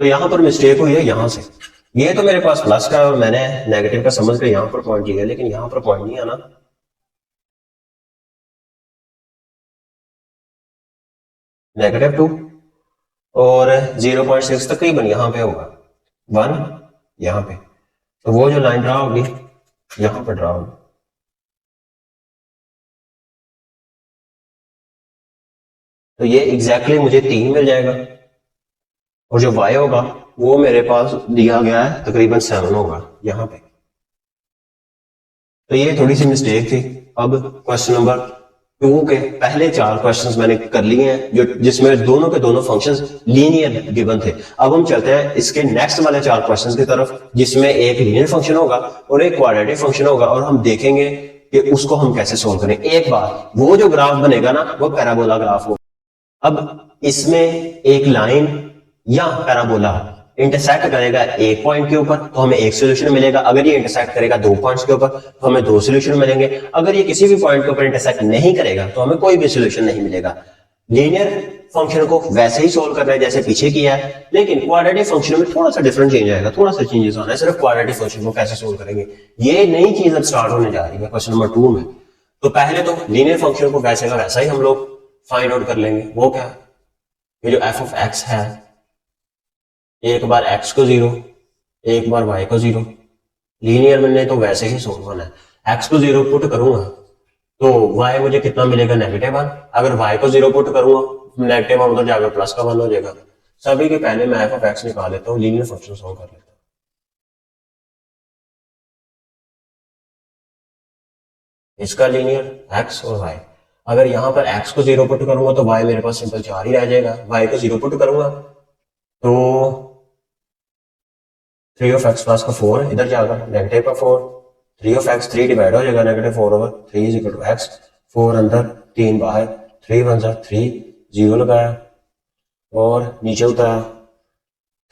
तो यहां पर मिस्टेक हुई है यहां से, ये तो मेरे पास प्लस का और मैंने नेगेटिव का समझ के यहां पर पॉइंट लिया, लेकिन यहां पर पॉइंट नहीं आना, -2 और 0.6 तकरीबन यहां पे होगा, 1 यहां पे, तो वो जो लाइन ड्रा होगी यहां पर ड्रा होगी, तो ये एग्जैक्टली मुझे 3 मिल जाएगा, और जो y होगा वो मेरे पास दिया गया है तकरीबन 7 होगा यहां पे, तो ये थोड़ी सी मिस्टेक थी। अब क्वेश्चन नंबर 2 के पहले 4 क्वेश्चंस मैंने कर लिए हैं, जो जिसमें दोनों के दोनों फंक्शंस लीनियर गिवन थे। अब हम चलते हैं इसके नेक्स्ट वाले 4 क्वेश्चंस की तरफ, जिसमें एक लीनियर फंक्शन होगा और एक क्वाड्रेटिक फंक्शन होगा, और हम देखेंगे कि उसको हम कैसे सोल्व करें। एक बार वो जो ग्राफ बनेगा ना, वो पैराबोला ग्राफ होगा। अब इसमें एक लाइन या पैराबोला इंटरसेक्ट करेगा एक पॉइंट के ऊपर तो हमें एक सोल्यूशन मिलेगा, अगर ये इंटरसेक्ट करेगा 2 पॉइंट्स के ऊपर तो हमें 2 सोल्यूशन मिलेंगे, अगर ये किसी भी पॉइंट के ऊपर इंटरसेक्ट नहीं करेगा तो हमें कोई भी सोल्यूशन नहीं मिलेगा। लीनियर फंक्शन को वैसे ही सोल्व करना है जैसे पीछे किया है, लेकिन क्वाड्रेटिक फंक्शन में थोड़ा सा डिफरेंट चेंज आएगा, थोड़ा सा चेंजेस आना है। सिर्फ क्वाड्रेटिक फंक्शन को कैसे सोल्व करेंगे, ये नई चीज अब स्टार्ट होने जा रही है क्वेश्चन नंबर 2 में। तो पहले तो लीनियर फंक्शन को वैसे का वैसा ही हम लोग फाइंड आउट कर लेंगे। वो क्या, ये जो एफ ऑफ एक्स है, एक बार x को 0 एक बार y को 0, लीनियर बनने तो वैसे ही सोल्व होना है। x को 0 पुट करूंगा तो y मुझे कितना मिलेगा, -1। अगर y को 0 पुट करूंगा -1 उधर जाकर प्लस का 1 हो जाएगा। सभी के पहले मैं एफ ऑफ एक्स निकाल लेता हूँ, लीनियर फंक्शन सोल्व कर लेता हूँ। इसका लीनियर x और y, अगर यहां पर x को 0 पुट करूंगा तो y मेरे पास सिंपल 4 ही रह जाएगा, y को 0 पुट करूंगा तो 3 ऑफ एक्स प्लस का 4 इधर जाएगा, नेगेटिव का 4, 3 ऑफ एक्स 3 डिवाइड हो जाएगा, -4/3 इज इक्वल टू एक्स, 4 अंदर 3 बाहर, 3 वन जा 3, 0 लगाया और नीचे उतारा,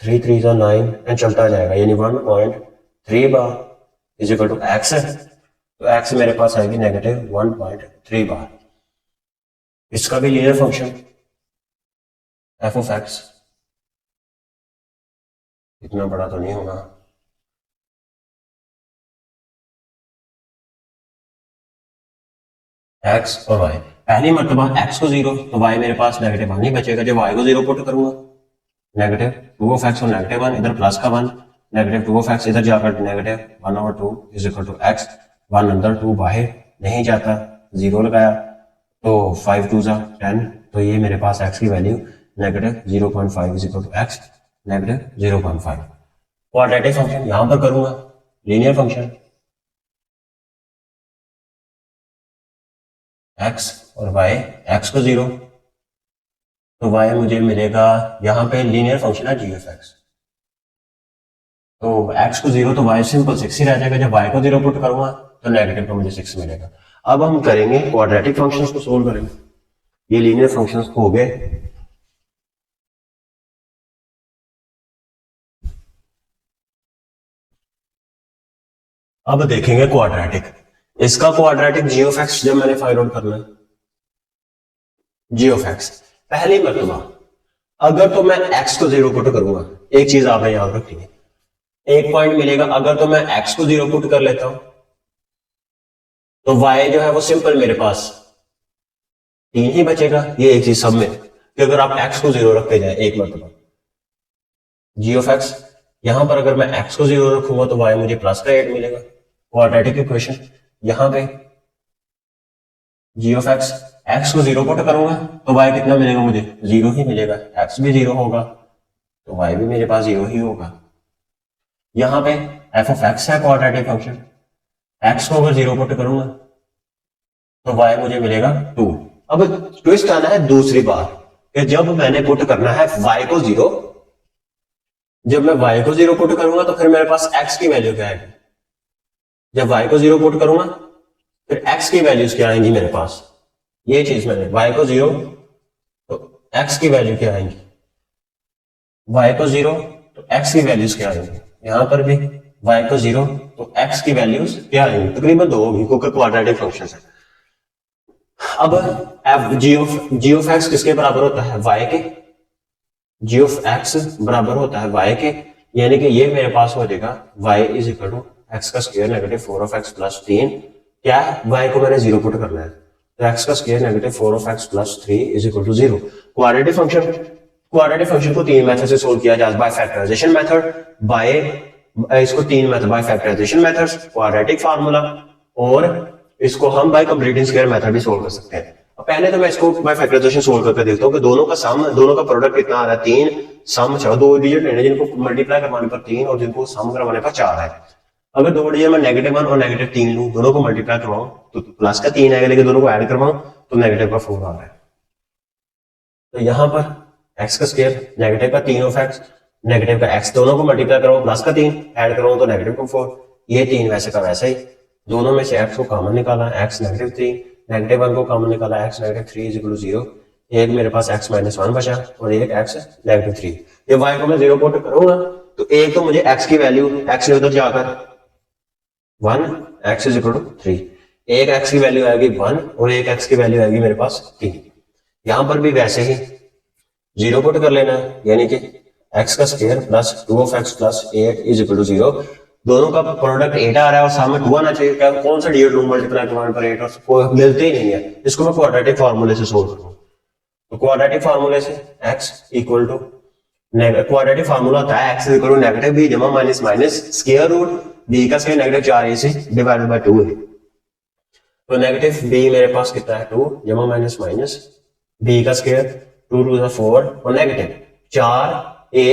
3 3 जा 9 एंड चलता जाएगा, यानी 1.3 bar is equal to x है, तो एक्स मेरे पास आएगी -1.3 बार। इसका भी linear function F of x इतना बड़ा तो नहीं होगा, x और y, पहली मर्तबा x को 0 तो y मेरे पास -1 ही बचेगा, जब y को 0 पुट करूंगा -2 ऑफ x और -1 इधर प्लस का 1, -2 ऑफ x इधर जाकर -1/2 इज इक्वल टू x, 1 अंदर 2 बाहर नहीं जाता, 0 लगाया तो 5 2 जा 10, तो ये मेरे पास x की वैल्यू -0.5 is equal to x -0.5। Quadratic function यहां पर करूंगा, लीनियर फंक्शन x और y, x को 0 तो y मुझे मिलेगा, यहां पे लीनियर फंक्शन है g ऑफ x, तो x को 0 तो y सिंपल 6 ही रह जाएगा, जब y को 0 पुट करूंगा तो नेगेटिव का मुझे 6 मिलेगा। अब हम करेंगे क्वाड्रेटिक फंक्शंस को सोल्व करेंगे, ये लीनियर फंक्शंस हो गए। अब देखेंगे क्वाड्रेटिक, इसका क्वाड्रेटिक g ऑफ x जब मैंने फाइंड आउट करना है, g ऑफ x पहली मर्तबा अगर तो मैं x को 0 पुट करूंगा, एक चीज आपने याद रखनी है, एक पॉइंट मिलेगा, अगर तो मैं x को 0 पुट कर लेता हूं तो y जो है वो सिंपल मेरे पास 3 ही बचेगा। ये एक चीज सब में कि अगर आप x को 0 रखते जाए एक मर्तबा, g ऑफ x यहां पर अगर मैं x को 0 रखूंगा तो y मुझे प्लस का 8 मिलेगा। क्वाड्रेटिक इक्वेशन यहां पे g ऑफ x को 0 पुट करूंगा तो y कितना मिलेगा, मुझे 0 ही मिलेगा, x भी 0 होगा तो y भी मेरे पास 0 ही होगा। यहां पे f ऑफ x है क्वाड्रेटिक फंक्शन, x को अगर 0 पुट करूंगा तो y मुझे मिलेगा 2। अब ट्विस्ट आना है दूसरी बार कि जब मैंने पुट करना है y को 0, जब मैं y को 0 पुट करूंगा तो फिर मेरे पास x की वैल्यू क्या आएगी, जब y को 0 पुट करूंगा फिर x की वैल्यूज क्या आएंगी मेरे पास, ये चीज मैंने y को 0 तो x की वैल्यू क्या आएंगी, y को 0 तो x की वैल्यूज क्या आएंगी, यहां पर भी y को 0 तो x की वैल्यूज क्या आएंगी, तकरीबन 2 होगी क्योंकि क्वाड्रेटिक फंक्शन है। अब g ऑफ x किसके बराबर होता है, y के, g ऑफ x बराबर होता है y के, यानी कि ये मेरे पास हो जाएगा y is equal to x का square negative 4 of x plus 3, क्या है y को मैंने 0 पुट करना है, तो x का square negative 4 of x plus 3 is equal to 0। Quadratic function को तीन मेथड से सोल्व किया जाए, बाय फैक्टराइजेशन मेथड, बाय इसको तीन method, by factorization methods, quadratic formula, और इसको हम बाय कंप्लीटिंग स्क्वायर मेथड भी सोल्व कर सकते हैं। अब पहले तो मैं इसको बाय फैक्टराइजेशन सोल्व करके देखता हूं कि दोनों का सम, दोनों का प्रोडक्ट कितना आ रहा है, 3 सम 6, दो डिजिट लेने जिनको मल्टीप्लाई करवाने पर 3 और जिनको सम करवाने पर 4 है। अगर दो डिजिट में -1 और -3 लूं, दोनों को मल्टीप्लाई करवाऊं तो प्लस का 3 आएगा, लेकिन दोनों को ऐड करवाऊं तो नेगेटिव का 4 आ रहा है। तो यहां पर x का स्क्वायर नेगेटिव का 3 ऑफ x नेगेटिव का x, दोनों को मल्टीप्लाई कराओ प्लस का 3 ऐड कराओ तो नेगेटिव का 4, ये 3 वैसे का वैसा ही, दोनों में से x को कॉमन निकाला, x नेगेटिव 3, नेगेटिव 1 को कॉमन निकाला, x negative 3 is equal to 0, एक मेरे पास x माइनस 1 बचा और एक x नेगेटिव 3। ये y को मैं 0 पुट करूंगा तो एक तो मुझे x की वैल्यू, x ने उधर जाकर 1, x इज इक्वल टू 3, एक x की वैल्यू आएगी 1 और एक x की वैल्यू आएगी मेरे पास 3। यहां पर भी वैसे ही 0 पुट कर लेना है, यानी कि x का square plus 2 of x plus 8 is equal to 0, दोनों का प्रोडक्ट 8 आ रहा है और सामने 2 आना चाहिए, क्या कौन सा डिजिट लूं मल्टीप्लाई करवाने पर 8 और कोई मिलते ही नहीं है, इसको मैं क्वाड्रेटिक फार्मूले से सोल्व करूंगा। तो क्वाड्रेटिक फार्मूले से x equal to, quadratic formula होता है x equal to negative b जमा minus minus square root b का square negative 4ac divided by 2 है। तो नेगेटिव b मेरे पास कितना है 2 जमा माइनस माइनस b का स्क्वायर 2 टू द 4 और नेगेटिव 4a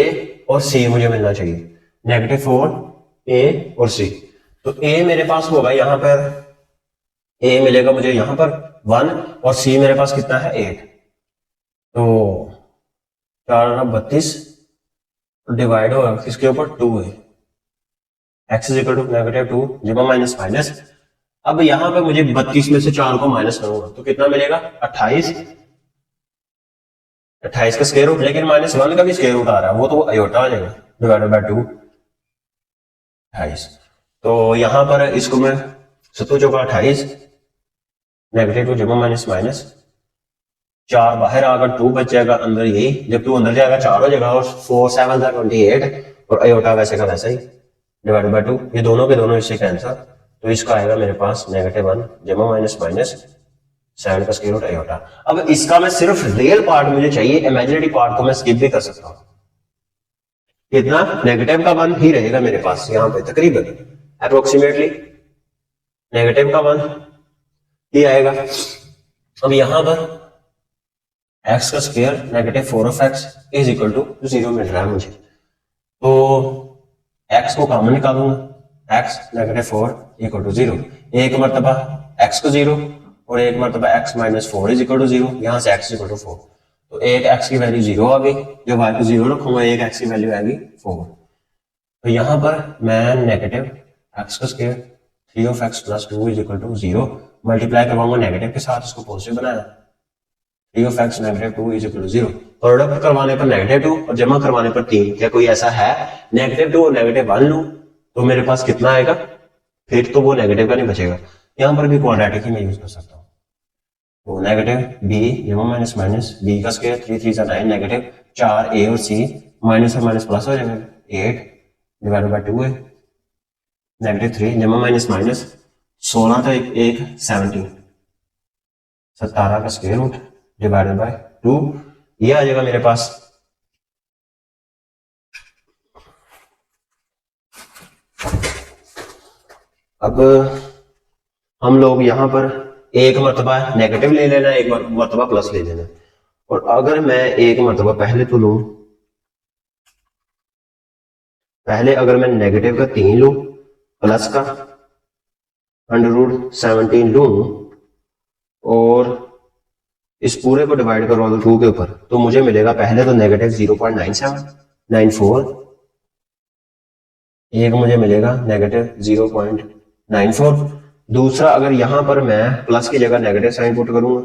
और c मुझे मिलना चाहिए, नेगेटिव 4a और c। तो a मेरे पास होगा यहां पर, a मिलेगा मुझे यहां पर 1 और c मेरे पास कितना है 8, तो 4 और 32 डिवाइड होगा किसके ऊपर 2 है, x is equal to negative 2 जमा माइनस माइनस, अब यहां पे मुझे 32 में से 4 को माइनस करूंगा तो कितना मिलेगा 28, 28 का स्क्वायर रूट, लेकिन -1 का भी स्क्वायर रूट आ रहा है, वो तो आयोटा आ जाएगा डिवाइडेड बाय 2 28। तो यहां पर इसको मैं 7 चौका 28 नेगेटिव 2 जमा माइनस माइनस 4 बाहर आकर 2 बच जाएगा, अंदर यही, जब 2 अंदर जाएगा 4 हो जाएगा और 4 7 28 और आयोटा वैसे का वैसा ही डिवाइडेड बाय 2, ये दोनों के दोनों इससे कैंसिल, तो इसका आएगा मेरे पास -1 जमा माइनस माइनस 7 का स्क्वायर रूट आयोटा। अब इसका मैं सिर्फ रियल पार्ट मुझे चाहिए, इमेजिनरी पार्ट को मैं स्किप भी कर सकता हूं, कितना नेगेटिव का 1 ही रहेगा मेरे पास यहां पे, तकरीबन अप्रोक्सीमेटली नेगेटिव का 1 ही आएगा। अब यहां पर x का square negative 4 of x is equal to 0 मिल रहा है मुझे, तो x को कॉमन निकालूंगा, x नेगेटिव 4 इक्वल टू 0, एक मरतबा x को 0 और एक मरतबा x minus 4 is equal to 0, यहां से x इक्वल टू 4, तो एक x की वैल्यू 0 आ गई, जब y को 0 रखूंगा एक x की वैल्यू आएगी 4। तो यहां पर मैं नेगेटिव x का square 3 of x plus 2 is equal to 0 multiply करवाऊंगा नेगेटिव के साथ, इसको पॉजिटिव बनाया, 3 of x negative 2 is equal to 0, product करवाने पर नेगेटिव 2 और जमा करवाने पर 3, क्या कोई ऐसा है नेगेटिव 2 और नेगेटिव 1 लूं तो मेरे पास कितना आएगा, फिर तो वो नेगेटिव का नहीं बचेगा, यहां पर भी क्वाड्रेटिक ही मैं यूज कर सकता हूं, तो नेगेटिव b जमा माइनस माइनस b का स्क्वायर 3 3 9 नेगेटिव 4a और c माइनस और माइनस प्लस हो जाएगा 8 डिवाइडेड बाय 2 है, नेगेटिव 3 जमा माइनस माइनस 16 था 1 17 17 का स्क्वायर रूट डिवाइडेड बाय 2, ये आ जाएगा मेरे पास। अब हम लोग यहां पर एक मरतबा नेगेटिव ले लेना, एक मरतबा प्लस ले लेना, और अगर मैं एक मरतबा पहले तो लूं, पहले अगर मैं नेगेटिव का 3 लूं प्लस का √17 लूं और इस पूरे को डिवाइड करवा दो 2 के ऊपर, तो मुझे मिलेगा पहले तो नेगेटिव 0.9794, एक मुझे मिलेगा नेगेटिव 0.94, दूसरा, अगर यहां पर मैं प्लस की जगह नेगेटिव साइन पुट करूंगा,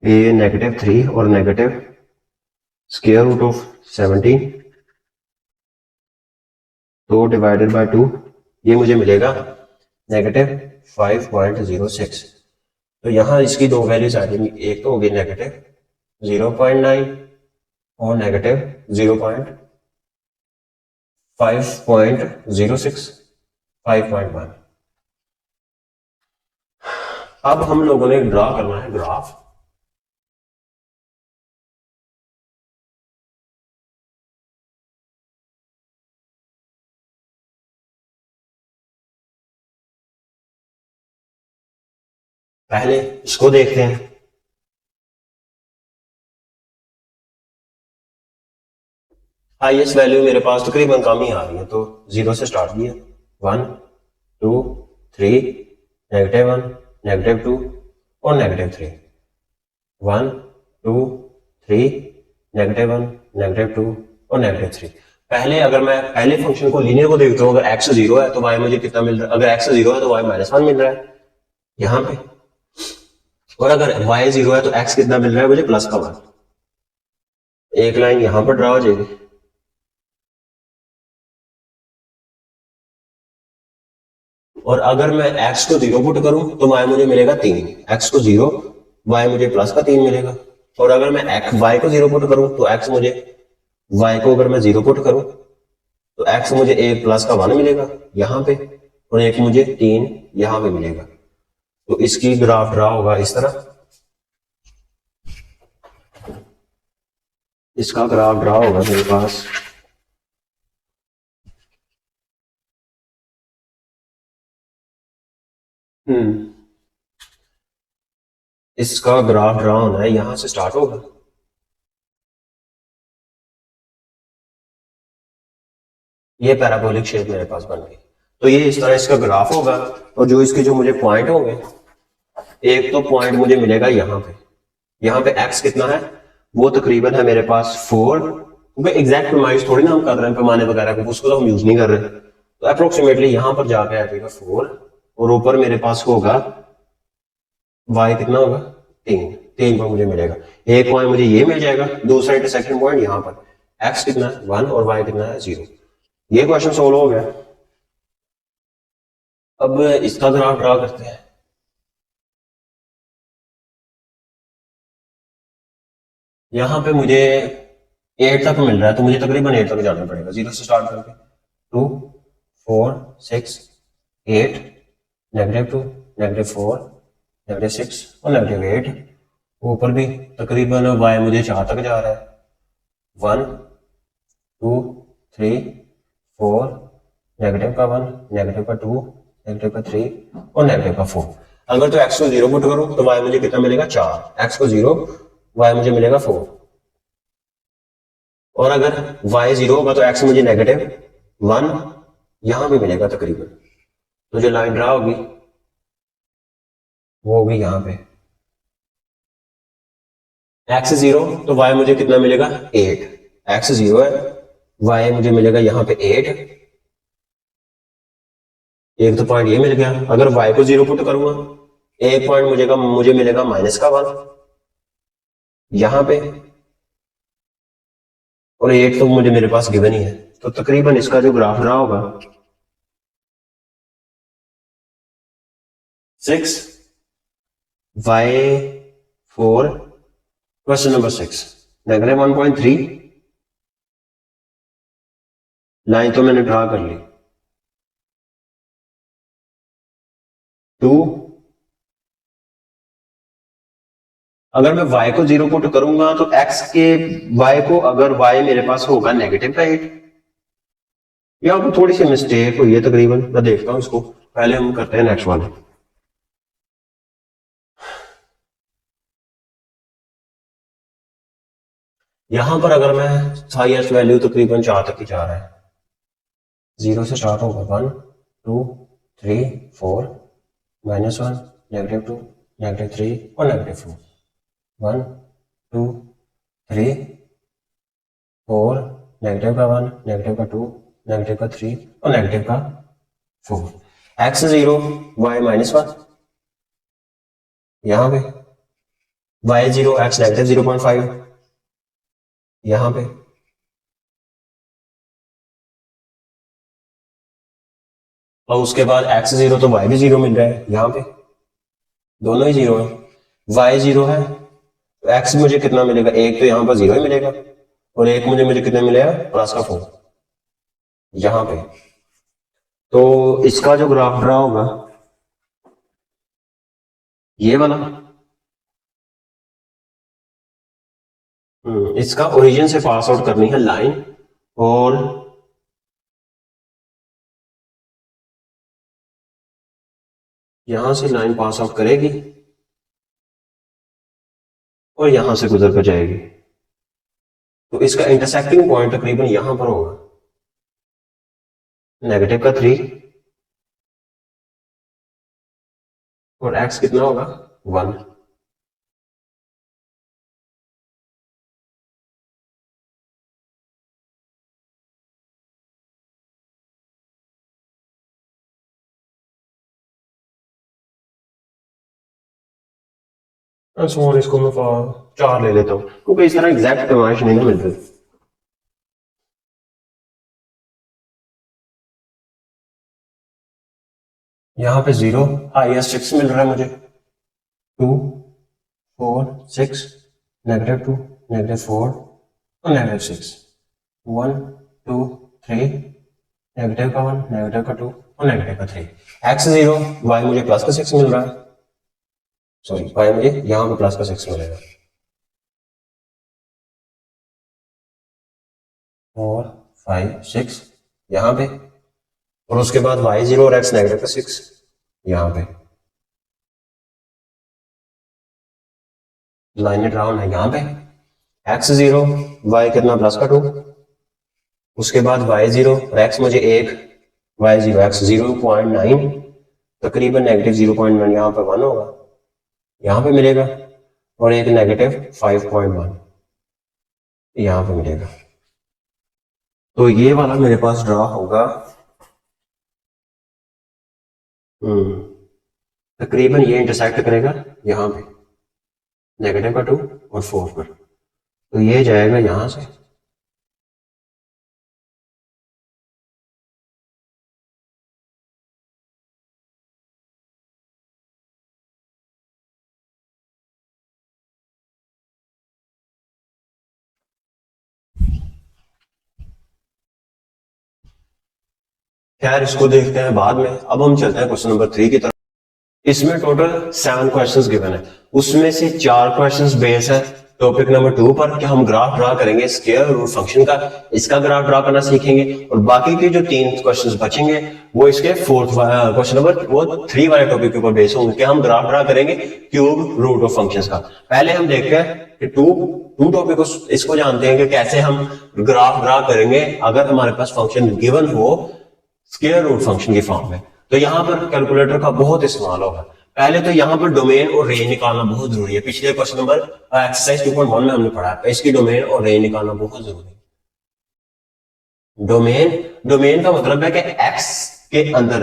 ये -3 और नेगेटिव स्क्वायर रूट ऑफ 17 तो डिवाइडेड बाय 2, ये मुझे मिलेगा -5.06। तो यहां इसकी दो वैल्यूज आ जाएंगी, एक तो होगी -0.9 और -5.06, 5.1। अब हम लोगों ने ड्रा करना है ग्राफ। पहले इसको देखते हैं। हाईएस्ट वैल्यू मेरे पास तकरीबन कम ही आ रही है, तो 0 से स्टार्ट किया, 1 2 3 -1 -2 और -3, 1 2 3 -1 -2 और -3। पहले अगर मैं पहले फंक्शन को लीनियर को देखता हूँ, अगर x 0 है तो y मुझे कितना मिल रहा है, अगर x 0 है तो y -1 मिल रहा है यहाँ पे, और अगर y 0 है तो x कितना मिल रहा है मुझे, प्लस का 1। एक लाइन यहां पर ड्रा हो जाएगी, और अगर मैं x को 0 पुट करूं तो y मुझे मिलेगा 3, x को 0, y मुझे प्लस का 3 मिलेगा। और अगर मैं y को 0 पुट करूं तो x मुझे, y को अगर मैं 0 पुट करूं तो x मुझे एक प्लस का 1 मिलेगा यहाँ पे, और एक मुझे 3 यहाँ पे मिलेगा। तो इसकी ग्राफ ड्रा होगा इस तरह, इसका ग्राफ ड्रा होगा मेरे पास इसका ग्राफ ड्रा होना है, यहां से स्टार्ट होगा, ये पैराबोलिक शेप मेरे पास बन गई। तो ये इस तरह इसका ग्राफ होगा, और जो इसके जो मुझे पॉइंट होंगे, एक तो पॉइंट मुझे मिलेगा यहाँ पे x कितना है, वो तकरीबन है मेरे पास 4, क्योंकि एग्जैक्ट पैमाइश थोड़ी ना हम कर रहे हैं पैमाने वगैरह को, उसको तो हम यूज नहीं कर रहे, तो अप्रोक्सीमेटली यहां पर जाके आ जाएगा 4, और ऊपर मेरे पास होगा y कितना होगा, 3 पर मुझे मिलेगा। एक पॉइंट मुझे ये मिल जाएगा, दूसरा इंटरसेक्शन पॉइंट यहाँ पर, x कितना है 1 और y कितना है 0। ये क्वेश्चन सोल्व हो गया। अब इसका ग्राफ ड्रा करते हैं। यहां पे मुझे 8 तक मिल रहा है, तो मुझे तकरीबन 8 तक जाना पड़ेगा, 0 से स्टार्ट करके, 2 4 6 8 -2 -4 -6 और -8। ऊपर भी तकरीबन y मुझे 4 तक जा रहा है, 1 2 3 4 नेगेटिव का 1 नेगेटिव का 2 नेगेटिव का 3 और नेगेटिव का 4। अगर तो x को 0 पुट करूं तो y मुझे कितना मिलेगा, 4, x को 0, y मुझे मिलेगा 4, और अगर y 0 होगा तो x मुझे -1 यहां भी मिलेगा तकरीबन। तो जो लाइन ड्रा होगी वो होगी यहां पे, x 0 तो y मुझे कितना मिलेगा, 8, x 0 है, y मुझे मिलेगा यहाँ पे 8, एक तो पॉइंट ये मिल गया। अगर y को 0 पुट करूंगा, एक पॉइंट मुझे मिलेगा -1 यहां पे, और 8 तो मुझे मेरे पास गिवन ही है। तो तकरीबन इसका जो ग्राफ रहा होगा 6 y4, क्वेश्चन नंबर 6, -1.3, लाइन तो मैंने ड्रा कर ली, 2, अगर मैं y को 0 पुट करूंगा तो x के y को, अगर y मेरे पास होगा -8, यहाँ पर थोड़ी सी मिस्टेक हुई है तकरीबन, मैं देखता हूं इसको, पहले हम करते हैं नेक्स्ट वाले। यहां पर अगर मैं हाईएस्ट वैल्यू तकरीबन 4 तक ही जा रहा है, 0 से स्टार्ट होगा, 1 2 3 4 -1 -2 -3 और -4, 1 2 3 4 नेगेटिव का 1 नेगेटिव का 2 नेगेटिव का 3 और नेगेटिव का 4, x 0 y -1 यहां पे, y 0 x नेगेटिव 0.5 यहां पे, और उसके बाद x 0 तो y भी 0 मिल रहा है यहां पे, दोनों ही 0 है, y 0 है तो x मुझे कितना मिलेगा, एक तो यहां पर 0 ही मिलेगा और एक मुझे कितना मिलेगा प्लस का 4 यहां पे। तो इसका जो ग्राफ ड्रा होगा ये वाला, इसका ओरिजिन से पास आउट करनी है लाइन और यहां से लाइन पास आउट करेगी और यहां से गुजर कर जाएगी, तो इसका इंटरसेक्टिंग पॉइंट तकरीबन यहां पर होगा, नेगेटिव का 3 और x कितना होगा 1। और इसको मैं 4 ले लेता हूं क्योंकि इस तरह एग्जैक्ट पैमाइश नहीं ना मिल रही। यहां पे 0 हाईएस्ट 6 मिल रहा है मुझे, 2 4 6 नेगेटिव 2 नेगेटिव 4 और नेगेटिव 6, 1 2 3 नेगेटिव का 1 नेगेटिव का 2 और नेगेटिव का 3, x 0 y मुझे प्लस का 6 मिल रहा है, सॉरी y मुझे यहां पे प्लस का 6 मिलेगा, 4 5 6 यहां पे, और उसके बाद y 0 और x नेगेटिव का 6 यहां पे, लाइन ड्राउन है यहां पे, x 0 y कितना प्लस का 2, उसके बाद y 0 और x मुझे एक y 0 x 0.9 तकरीबन नेगेटिव 0.9 यहां पे 1 होगा यहां पे मिलेगा, और एक नेगेटिव 5.1 यहां पे मिलेगा। तो ये वाला मेरे पास ड्रा होगा तकरीबन ये इंटरसेक्ट करेगा यहां पे नेगेटिव का 2 और 4 पर, तो ये जाएगा यहां से खैर इसको देखते हैं बाद में। अब हम चलते हैं क्वेश्चन नंबर 3 की तरफ। इसमें टोटल 7 क्वेश्चंस गिवन है, उसमें से 4 क्वेश्चंस बेस है टॉपिक नंबर 2 पर कि हम ग्राफ ड्रा करेंगे स्क्वायर रूट फंक्शन का, इसका ग्राफ ड्रा करना सीखेंगे, और बाकी के जो 3 क्वेश्चंस बचेंगे वो इसके फोर्थ क्वेश्चन नंबर वो 3 वाले टॉपिक के ऊपर बेस होंगे कि हम ग्राफ ड्रा करेंगे क्यूब रूट ऑफ फंक्शंस का। पहले हम देखते हैं कि टू टॉपिक इसको जानते हैं कि कैसे हम ग्राफ ड्रा करेंगे अगर हमारे पास फंक्शन गिवन हो स्क्वायर रूट फंक्शन की फॉर्म में। तो यहां पर कैलकुलेटर का बहुत इस्तेमाल होगा। पहले तो यहां पर डोमेन और रेंज निकालना बहुत जरूरी है, पिछले क्वेश्चन नंबर एक्सरसाइज 2.1 में हमने पढ़ा है, इसकी डोमेन और रेंज निकालना बहुत जरूरी है। डोमेन का मतलब है कि एक्स के अंदर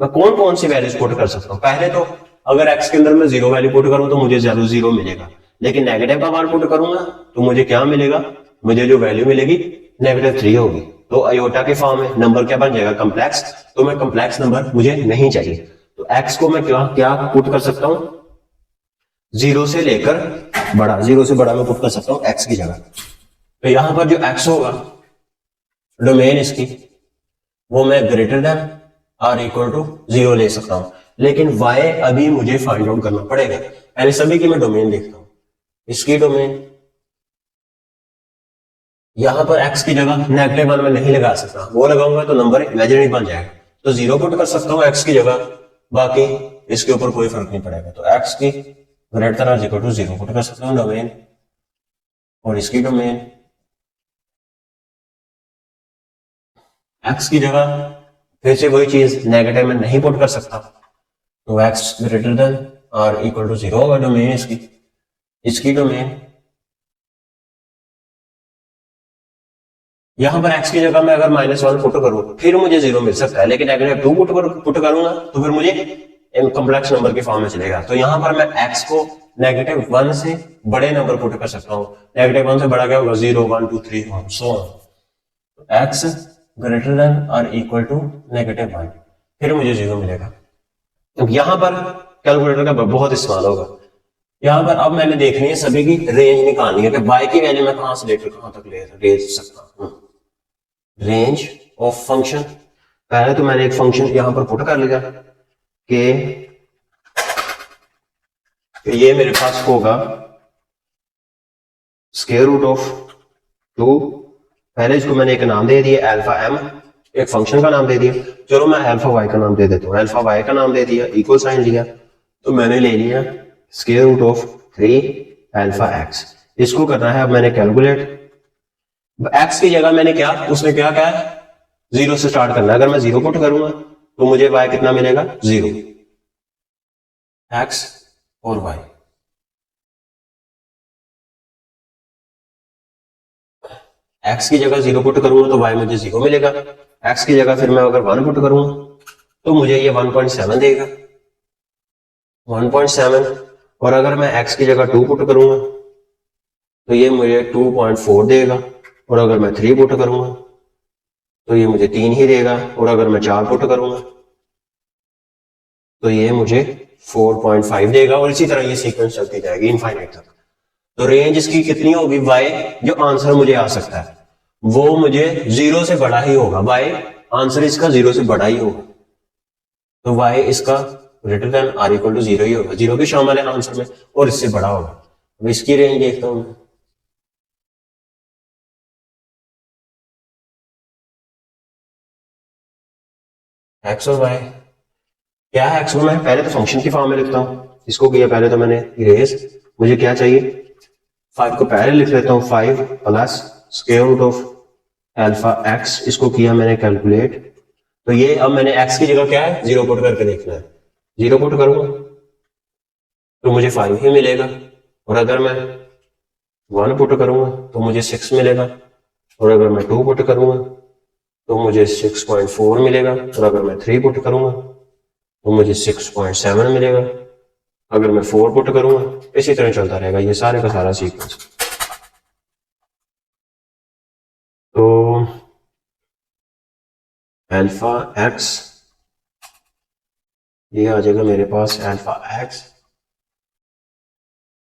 मैं कौन कौन सी वैल्यूज पुट कर सकता हूं। पहले तो अगर एक्स के अंदर मैं 0 वैल्यू पुट करूं तो मुझे 0 मिलेगा, लेकिन नेगेटिव का मान पुट करूंगा तो मुझे क्या मिलेगा, मुझे जो वैल्यू मिलेगी -3 होगी। तो अयोटा के फॉर्म में नंबर क्या बन जाएगा कंप्लेक्स, तो मैं कंप्लेक्स नंबर मुझे नहीं चाहिए, तो x को मैं क्या पुट कर सकता हूं 0 से लेकर बड़ा, 0 से बड़ा मैं पुट कर सकता हूं x की जगह। तो यहां पर जो x होगा डोमेन इसकी वो मैं ग्रेटर देन और इक्वल टू 0 ले सकता हूं, लेकिन y अभी मुझे फाइंड आउट करना पड़ेगा। पहले सभी की मैं डोमेन देखता हूं, इसकी डोमेन यहां पर x की जगह -1 में नहीं लगा सकता, वो लगाऊंगा तो नंबर इमेजिनरी बन जाएगा, तो 0 पुट कर सकता हूं x की जगह, बाकी इसके ऊपर कोई फर्क नहीं पड़ेगा। तो x की greater than equal to 0 put कर सकता हूं डोमेन, और इसकी डोमेन x की जगह फिर से वही चीज नेगेटिव में नहीं पुट कर सकता, तो x ग्रेटर देन और इक्वल टू 0 होगा डोमेन इसकी डोमेन यहां पर x की जगह मैं अगर -1 पुट करूं फिर मुझे 0 मिल सकता है, लेकिन अगर मैं 2 पुट करूंगा तो फिर मुझे कॉम्प्लेक्स नंबर की फॉर्म में चलेगा। तो यहां पर मैं x को -1 से बड़े नंबर पुट कर सकता हूं। -1 से बड़ा क्या होगा? 0 1 2 3 सो x ग्रेटर देन और इक्वल टू -1, फिर मुझे 0 मिलेगा। अब यहां पर कैलकुलेटर का बहुत इस्तेमाल होगा। यहां पर अब मैंने देखनी है सभी की रेंज निकालनी है कि y की वैल्यू मैं कहां से लेकर कहां तक ले सकता हूं। रेंज ऑफ फंक्शन, पहले तो मैंने एक फंक्शन यहां पर पुट कर लिया कि ये मेरे पास होगा स्क्वायर रूट ऑफ 2। पहले इसको मैंने एक नाम दे दिया अल्फा m, एक फंक्शन का नाम दे दिया। चलो मैं अल्फा y का नाम दे देता हूं। अल्फा y का नाम दे दिया, इक्वल साइन लिया, तो मैंने ले लिया square root of 3 alpha x। इसको करना है अब मैंने कैलकुलेट। x की जगह मैंने क्या, उसने क्या कहा, 0 से स्टार्ट करना है। अगर मैं 0 पुट करूंगा तो मुझे y कितना मिलेगा? 0। x और y, x की जगह 0 पुट करूंगा तो y मुझे 0 मिलेगा। x की जगह फिर मैं अगर 1 पुट करूंगा तो मुझे ये 1.7 देगा, 1.7। और अगर मैं x की जगह 2 पुट करूंगा तो ये मुझे 2.4 देगा। और अगर मैं 3 पुट करूंगा तो ये मुझे 3 ही देगा। और अगर मैं 4 पुट करूंगा तो ये मुझे 4.5 देगा। और इसी तरह ये सीक्वेंस चलती जाएगी इनफाइनाइट तक। तो रेंज इसकी कितनी होगी? y, जो आंसर मुझे आ सकता है वो मुझे 0 से बड़ा ही होगा। y आंसर इसका 0 से बड़ा ही होगा, तो y इसका greater than or equal to 0 ही होगा, 0 भी शामिल है आंसर में और इससे बड़ा होगा। अब इसकी रेंज देखता हूं, x और y क्या है? x को मैं पहले तो फंक्शन की फॉर्म में लिखता हूं। इसको किया पहले तो मैंने इरेज, मुझे क्या चाहिए? 5 को पहले लिख लेता हूं, 5 plus square root of alpha x। इसको किया मैंने कैलकुलेट। तो ये अब मैंने x की जगह क्या है? 0 पुट करके देखना है। 0 पुट करूंगा तो मुझे 5 ही मिलेगा। और अगर मैं 1 पुट करूंगा तो मुझे 6 मिलेगा। और अगर मैं 2 पुट करूंगा तो मुझे 6.4 मिलेगा। और अगर मैं 3 पुट करूंगा तो मुझे 6.7 मिलेगा। अगर मैं 4 पुट करूंगा, इसी तरह चलता रहेगा ये सारे का सारा सीक्वेंस। तो अल्फा x, ये आ जाएगा मेरे पास अल्फा x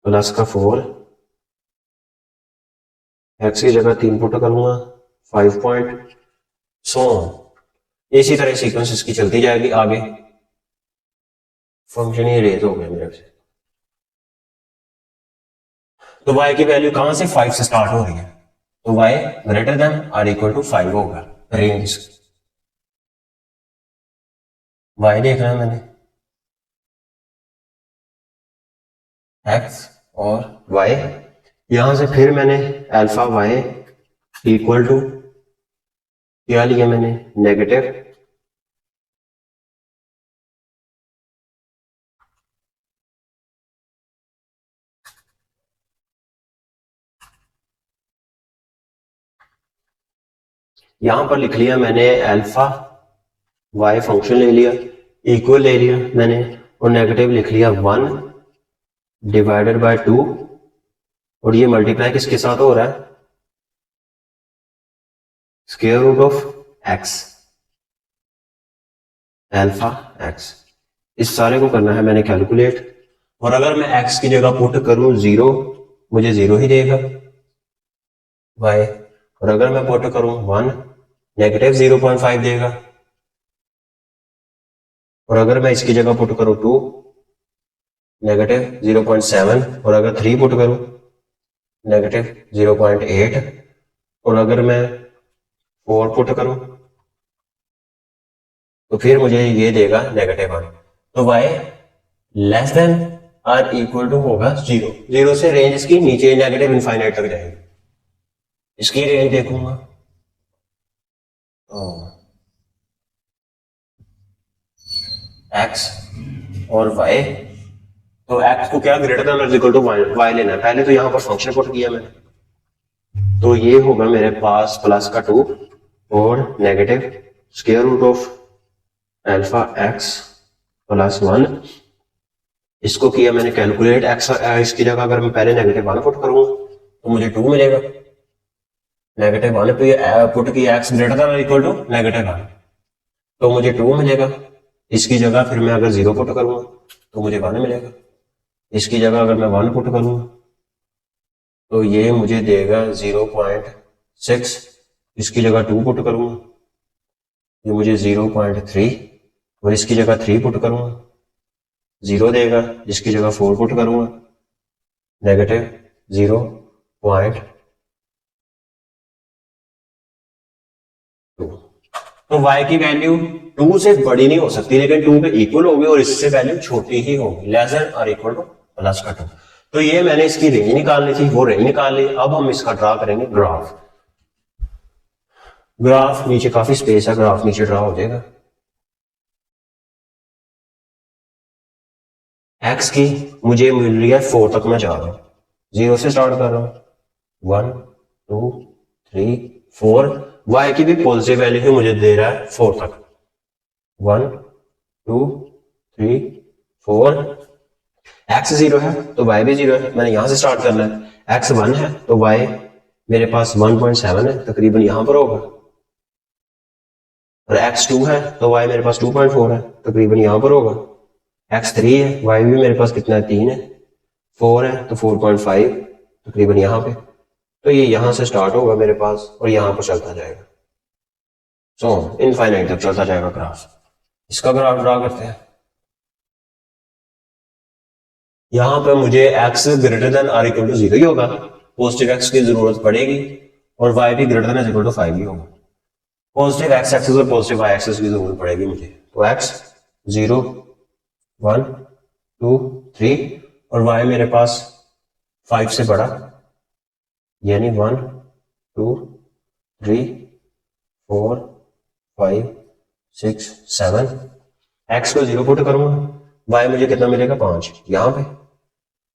प्लस का 4, x की जगह 3 पुट करूंगा 5 पॉइंट सो। इसी तरह सीक्वेंस इसकी चलती जाएगी आगे। फंक्शन ही रेज हो गया मेरे से। तो y की वैल्यू कहां से? 5 से स्टार्ट हो रही है, तो y ग्रेटर देन और इक्वल टू 5 होगा रेंज इसकी। y देखना है मैंने, x और y। यहां से फिर मैंने अल्फा y इक्वल टू क्या लिया मैंने? नेगेटिव यहां पर लिख लिया मैंने अल्फा y फंक्शन ले लिया, इक्वल ले लिया मैंने, और नेगेटिव लिख लिया 1 डिवाइडेड बाय 2। और ये मल्टीप्लाई किसके साथ हो रहा है? Square root of x alpha x। इस सारे को करना है मैंने कैलकुलेट। और अगर मैं x की जगह पुट करूं 0, मुझे 0 ही देगा y। और अगर मैं पुट करूं 1, नेगेटिव 0.5 देगा। और अगर मैं इसकी जगह पुट करूं 2, नेगेटिव 0.7। और अगर 3 पुट करूं नेगेटिव 0.8। और अगर मैं 4 पुट करूं तो फिर मुझे ये देगा -1। तो y लेस देन और इक्वल टू होगा 0। 0 से रेंज इसकी नीचे नेगेटिव इनफाइनाइट तक जाएगी। इसकी रेंज देखूंगा, x और y। तो x को क्या ग्रेटर देन और इक्वल टू y लेना है। पहले तो यहां पर फंक्शन पुट किया मैंने, तो ये होगा मेरे पास प्लस का 2 और negative square root of alpha x plus 1। इसको किया मैंने कैलकुलेट, एक्स इसकी जगह अगर मैं पहले नेगेटिव 1 पुट करूंगा तो मुझे 2 मिलेगा। नेगेटिव 1 पे पुट किया एक्स ग्रेटर देन और इक्वल टू नेगेटिव 1 तो मुझे 2 मिलेगा। इसकी जगह फिर मैं अगर 0 पुट करूंगा तो मुझे 1 मिलेगा। इसकी जगह अगर मैं 1 पुट करूंगा तो ये मुझे देगा 0.6। इसकी जगह 2 पुट करूंगा ये मुझे 0.3 और इसकी जगह 3 पुट करूंगा 0 देगा। इसकी जगह 4 पुट करूंगा नेगेटिव 0.2। तो y की वैल्यू 2 से बड़ी नहीं हो सकती लेकिन 2 के इक्वल होगी और इससे वैल्यू छोटी ही होगी, लेस देन और इक्वल टू प्लस का 2। तो ये मैंने इसकी रेंज निकालनी थी, वो रेंज निकाल ली। अब हम इसका ड्रा करेंगे ग्राफ। ग्राफ नीचे काफी स्पेस है, ग्राफ नीचे ड्रा हो जाएगा। x की मुझे मिल रही है 4 तक, मैं जा रहा हूं 0 से स्टार्ट कर रहा हूं 1 2 3 4। y की भी पॉजिटिव वैल्यू ही मुझे दे रहा है 4 तक 1 2 3 4। x 0 है तो y भी 0 है, मैंने यहां से स्टार्ट करना है। x 1 है तो y मेरे पास 1.7 है, तकरीबन यहां पर होगा। और x 2 है तो y मेरे पास 2.4 है, तकरीबन यहां पर होगा। x 3 है, y भी मेरे पास कितना है 3 है। 4 है तो 4.5 तकरीबन यहां पे। तो ये यहां से स्टार्ट होगा मेरे पास और यहां पर चलता जाएगा, सो इनफाइनाइट तक चलता जाएगा ग्राफ। इसका ग्राफ ड्रा करते हैं। यहां पे मुझे x greater than or equal to 0 ही होगा, पॉजिटिव x की जरूरत पड़ेगी और y भी ग्रेटर देन इक्वल टू 5 ही होगा। पॉजिटिव x एक्सिस और पॉजिटिव y एक्सिस की जरूरत पड़ेगी मुझे। तो x 0 1 2 3 और y मेरे पास 5 से बड़ा, यानी 1 2 3 4 5 6 7। x को 0 पुट करूंगा y मुझे कितना मिलेगा 5 यहां पे।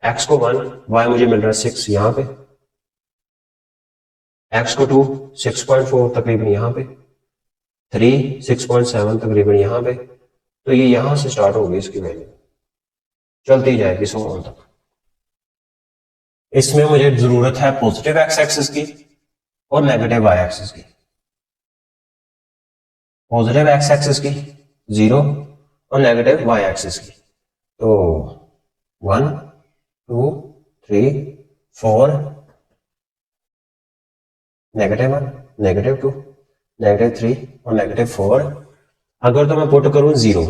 x को 1 y मुझे मिल रहा है 6 यहां पे। x को 2 6.4 तकरीबन यहां पे। 3 6.7 तकरीबन यहां पे। तो ये यहां से स्टार्ट होगी, इसकी वैल्यू चलती जाएगी 100 तक। इसमें मुझे जरूरत है पॉजिटिव x एक्सिस की और नेगेटिव y एक्सिस की। पॉजिटिव x एक्सिस की 0 और नेगेटिव y एक्सिस की। तो 1 2 3 4 नेगेटिव 1 नेगेटिव 2 नेगेटिव 3 और नेगेटिव 4। अगर तो मैं पुट करूं 0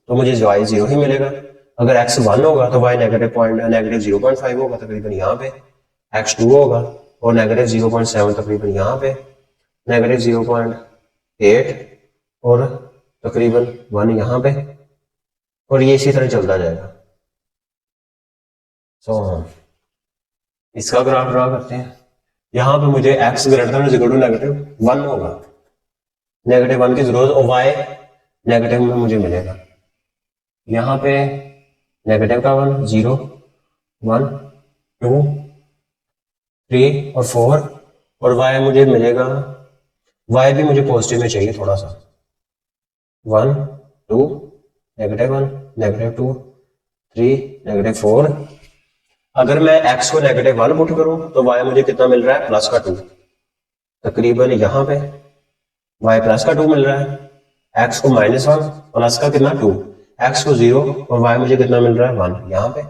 तो मुझे y 0 ही मिलेगा। अगर x 1 होगा तो y नेगेटिव 0.5 होगा तकरीबन यहाँ पे। x 2 होगा और नेगेटिव 0.7 तकरीबन यहाँ पे। नेगेटिव 0.8 और तकरीबन 1 यहाँ पे। और ये इसी तरह चलता जाएगा। इसका ग्राफ ड्रा करते हैं। यहां पे मुझे x greater than equal to negative 1 होगा, नेगेटिव 1 की जरूरत और y नेगेटिव में मुझे मिलेगा। यहां पे नेगेटिव का 1 0 1 2 3 और 4 और y मुझे मिलेगा, y भी मुझे पॉजिटिव में चाहिए थोड़ा सा। 1 2 नेगेटिव 1 नेगेटिव 2 3 नेगेटिव 4। अगर मैं x को नेगेटिव 1 पुट करूं तो y मुझे कितना मिल रहा है प्लस का 2 तकरीबन यहां पे। y प्लस का 2 मिल रहा है। x को -1 प्लस का कितना 2, x को 0 और y मुझे कितना मिल रहा है 1 यहां पे।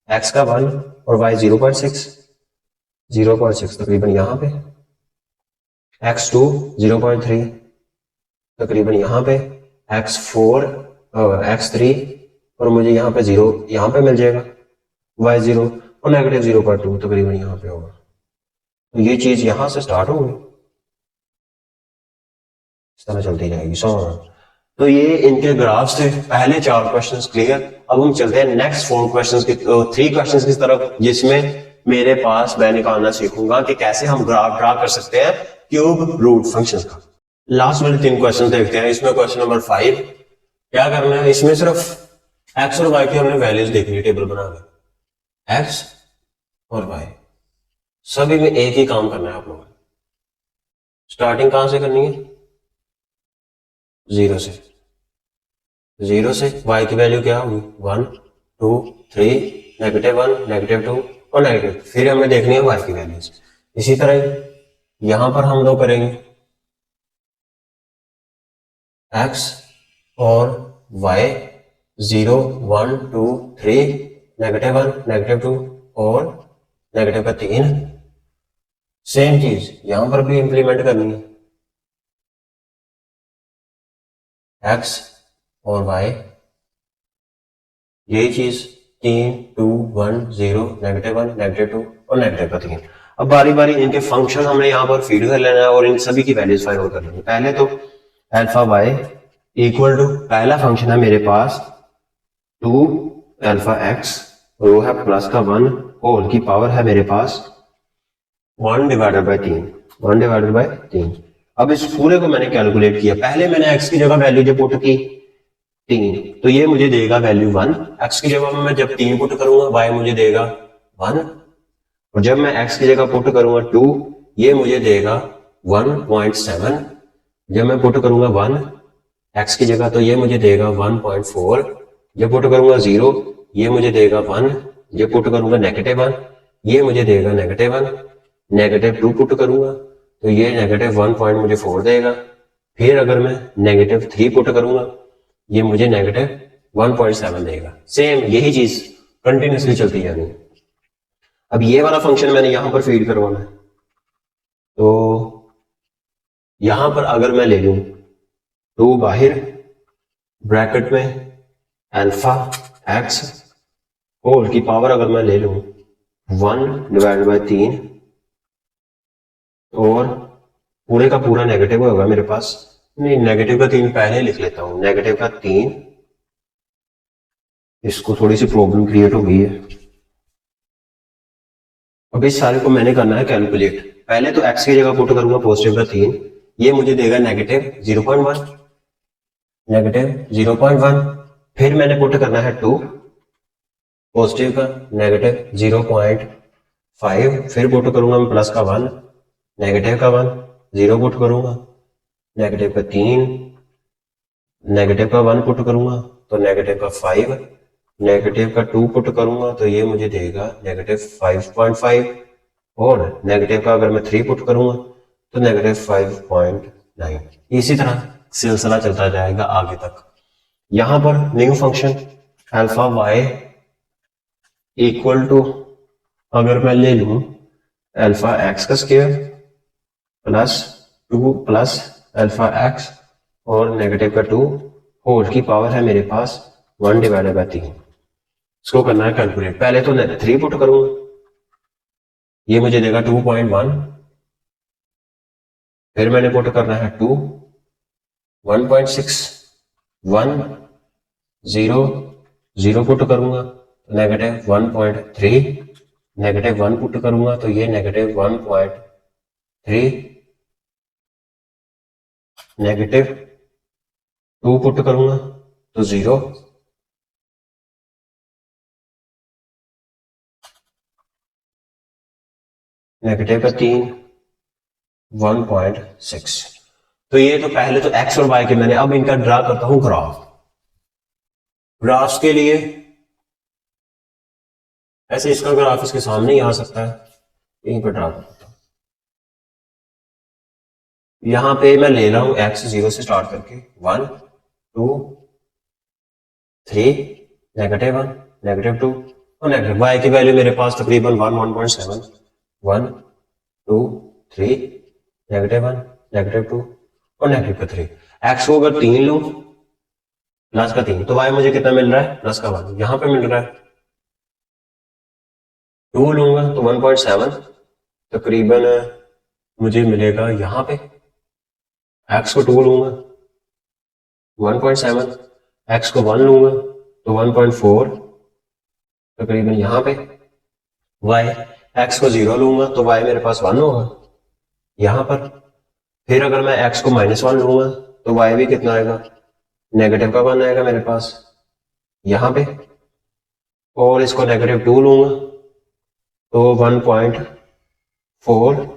x का 1 और y 0.6 तकरीबन यहां पे। x2 0.3 तकरीबन यहां पे। x4 x3 और मुझे यहां पे 0 यहां पे मिल जाएगा। y 0 और नेगेटिव 0.2 तकरीबन यहां पे होगा। तो ये चीज यहां से स्टार्ट होगी, इस तरह चलती जाएगी। तो ये इनके ग्राफ से पहले 4 क्वेश्चंस क्लियर। अब हम चलते हैं नेक्स्ट 4 क्वेश्चंस की 3 क्वेश्चंस की तरफ, जिसमें मेरे पास मैं निकालना सीखूंगा कि कैसे हम ग्राफ ड्रा कर सकते हैं क्यूब रूट फंक्शन का। लास्ट वाले 3 क्वेश्चन देखते हैं। इसमें क्वेश्चन नंबर 5 क्या करना है, इसमें सिर्फ एक्स और वाई की हमने वैल्यूज देखनी है टेबल बना के। एक्स और वाई सभी में एक ही काम करना है आप लोगों ने। स्टार्टिंग कहां से करनी है? 0 से। 0 से y की वैल्यू क्या होगी? 1 2 3 -1 -2 और नेगेटिव। फिर हमें देखनी है y की वैल्यूज। इसी तरह यहां पर हम लोग करेंगे x और y 0 1 2 3 -1 -2 और -3। सेम चीज यहां पर भी इंप्लीमेंट करनी है, x और y यही चीज 3 2 1 0 -1 -2 और -3। अब बारी बारी इनके फंक्शन हमने यहाँ पर फीड कर लेना है और इन सभी की वैल्यूज फाइंड आउट कर लेंगे। पहले तो अल्फा y इक्वल टू, पहला फंक्शन है मेरे पास 2 अल्फा x, वो है प्लस का 1 होल की पावर है मेरे पास 1 डिवाइडेड बाई 3, 1 डिवाइडेड बाई 3। अब इस पूरे को मैंने कैलकुलेट किया। पहले मैंने x की जगह वैल्यू जो पुट की 3, तो ये मुझे देगा वैल्यू 1। x की जगह मैं जब 3 पुट करूंगा y मुझे देगा 1, और जब मैं x की जगह पुट करूंगा 2 ये मुझे देगा 1.7। जब मैं पुट करूंगा 1 x की जगह तो ये मुझे देगा 1.4। जब पुट करूंगा 0 ये मुझे देगा 1। जब पुट करूंगा -1 ये मुझे देगा -1। -2 पुट करूंगा तो ये -1 पॉइंट मुझे 4 देगा। फिर अगर मैं -3 पुट करूंगा ये मुझे -1.7 देगा। सेम यही चीज कंटिन्यूसली चलती जानी है। अब ये वाला फंक्शन मैंने यहां पर फीड करवाना है, तो यहां पर अगर मैं ले लूं 2 बाहर ब्रैकेट में अल्फा x होल की पावर अगर मैं ले लूं 1 डिवाइडेड बाई 3 और पूरे का पूरा नेगेटिव होगा मेरे पास। नहीं, नेगेटिव का 3 पहले लिख लेता हूं, नेगेटिव का 3। इसको थोड़ी सी प्रॉब्लम क्रिएट हो गई है। अब इस सारे को मैंने करना है कैलकुलेट। पहले तो x की जगह पुट करूंगा पॉजिटिव का 3, ये मुझे देगा -0.1, -0.1। फिर मैंने पुट करना है 2 पॉजिटिव का -0.5, फिर पुट करूंगा मैं प्लस का 1, नेगेटिव का 1, 0 पुट करूंगा, नेगेटिव का 3, नेगेटिव का 1 पुट करूंगा तो नेगेटिव का 5, नेगेटिव का 2 पुट करूंगा तो ये मुझे देगा -5.5, और नेगेटिव का अगर मैं 3 पुट करूंगा तो -5.9। इसी तरह सिलसिला चलता जाएगा आगे तक। यहां पर new function alpha y equal to, अगर मैं ले लूं अल्फा x का square plus 2 plus alpha x और नेगेटिव का 2 होल की पावर है मेरे पास 1 डिवाइडेड बाई 3। इसको करना है कैलकुलेट। पहले तो 3 पुट करूंगा, ये मुझे देगा 2.1। फिर मैंने पुट करना है 2, 1.6, 1, 0, 0 पुट करूंगा तो -1.3, -1 पुट करूंगा तो ये -1.3, -2 पुट करूंगा तो 0, -3, 1.6। तो ये तो पहले तो x और y के मैंने, अब इनका ड्रा करता हूं ग्राफ। ग्राफ्स के लिए ऐसे इसका ग्राफ इसके सामने ही आ सकता है, यहीं पर ड्रा करता हूं। यहां पे मैं ले रहा हूं x 0 से स्टार्ट करके 1 2 3 -1 -2 और नेगेटिव। y की वैल्यू मेरे पास तकरीबन 1.7, 1 2 3 -1 -2 और -3। x को अगर 3 लूं प्लस का 3 तो y मुझे कितना मिल रहा है? प्लस का 1 यहां पे मिल रहा है। 2 लूंगा तो 1.7 तकरीबन मुझे मिलेगा यहां पे। x को 2 लूंगा 1.7, x को 1 लूंगा तो 1.4 तकरीबन यहां पे। y x को 0 लूंगा तो y मेरे पास 1 होगा यहां पर। फिर अगर मैं x को -1 लूंगा तो y भी कितना आएगा? नेगेटिव का 1 आएगा मेरे पास यहां पे। और इसको -2 लूंगा तो 1.4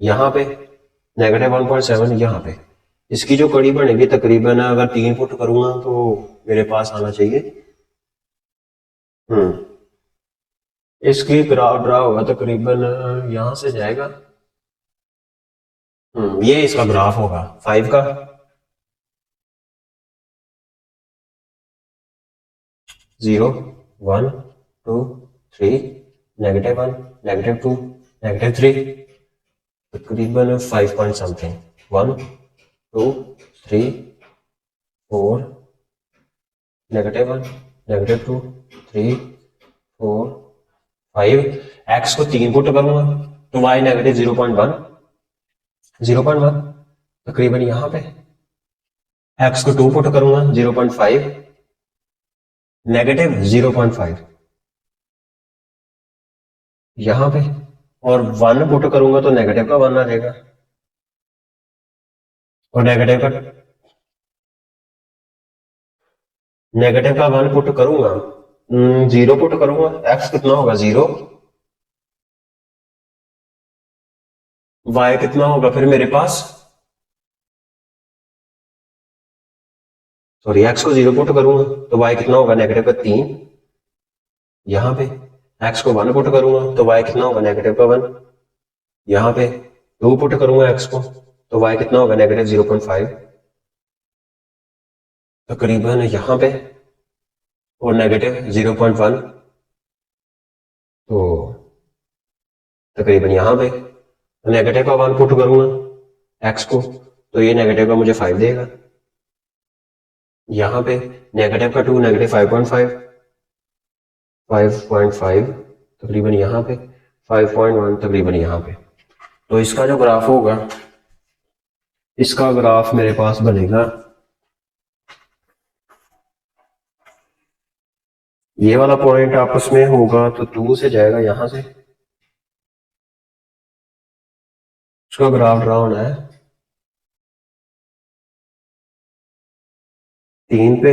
यहां पे। -1.7 यहाँ पे। इसकी जो कड़ी बनेगी तकरीबन अगर 3 पुट करूंगा तो मेरे पास आना चाहिए, इसकी ग्राफ ड्रा होगा तकरीबन यहां से जाएगा, ये इसका ग्राफ होगा 5 का, 0 1 2 3 -1 -2 -3 तकरीबन 5 पॉइंट समथिंग, 1 2 3 4 -1 -2 3 4 5। एक्स को 3 पुट करूंगा तो y -0.1 0.1 तकरीबन यहां पे। एक्स को 2 पुट करूंगा 0.5 -0.5 यहां पे, और 1 पुट करूंगा तो नेगेटिव का 1 आ जाएगा, और नेगेटिव का 1 पुट करूंगा, 0 पुट करूंगा, एक्स कितना होगा 0, y कितना होगा फिर मेरे पास, सॉरी एक्स को 0 पुट करूंगा तो y कितना होगा -3 यहां पे। एक्स को 1 पुट करूंगा तो y कितना होगा -1 यहां पे। 2 पुट करूंगा एक्स को तो y कितना होगा -0.5 तकरीबन यहां पे, और -0.1 तो तकरीबन यहां पे। नेगेटिव का 1 पुट करूंगा एक्स को तो ये नेगेटिव का मुझे 5 देगा यहां पे। नेगेटिव का 2 -5.5 तकरीबन यहां पे, 5.1 तकरीबन यहां पे। तो इसका जो ग्राफ होगा, इसका ग्राफ मेरे पास बनेगा ये वाला पॉइंट आपस में होगा तो 2 से जाएगा यहां से, उसका ग्राफ ड्रा होना है 3 पे,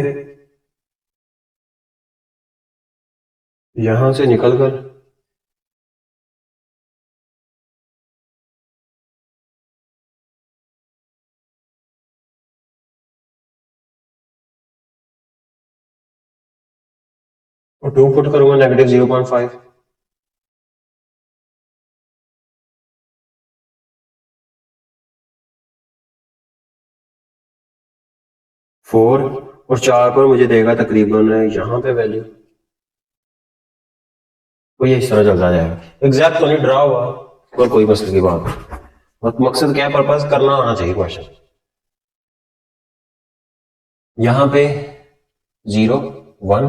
यहां से निकलकर और 2 पुट करूंगा -0.5 4 और 4 पर मुझे देगा तकरीबन यहां पे वैल्यू, तो ये इस तरह चलता जाएगा। एग्जैक्ट तो नहीं ड्रा हुआ और कोई मसले की बात नहीं, बस मकसद क्या है, पर्पस करना आना चाहिए क्वेश्चन। यहां पे 0 1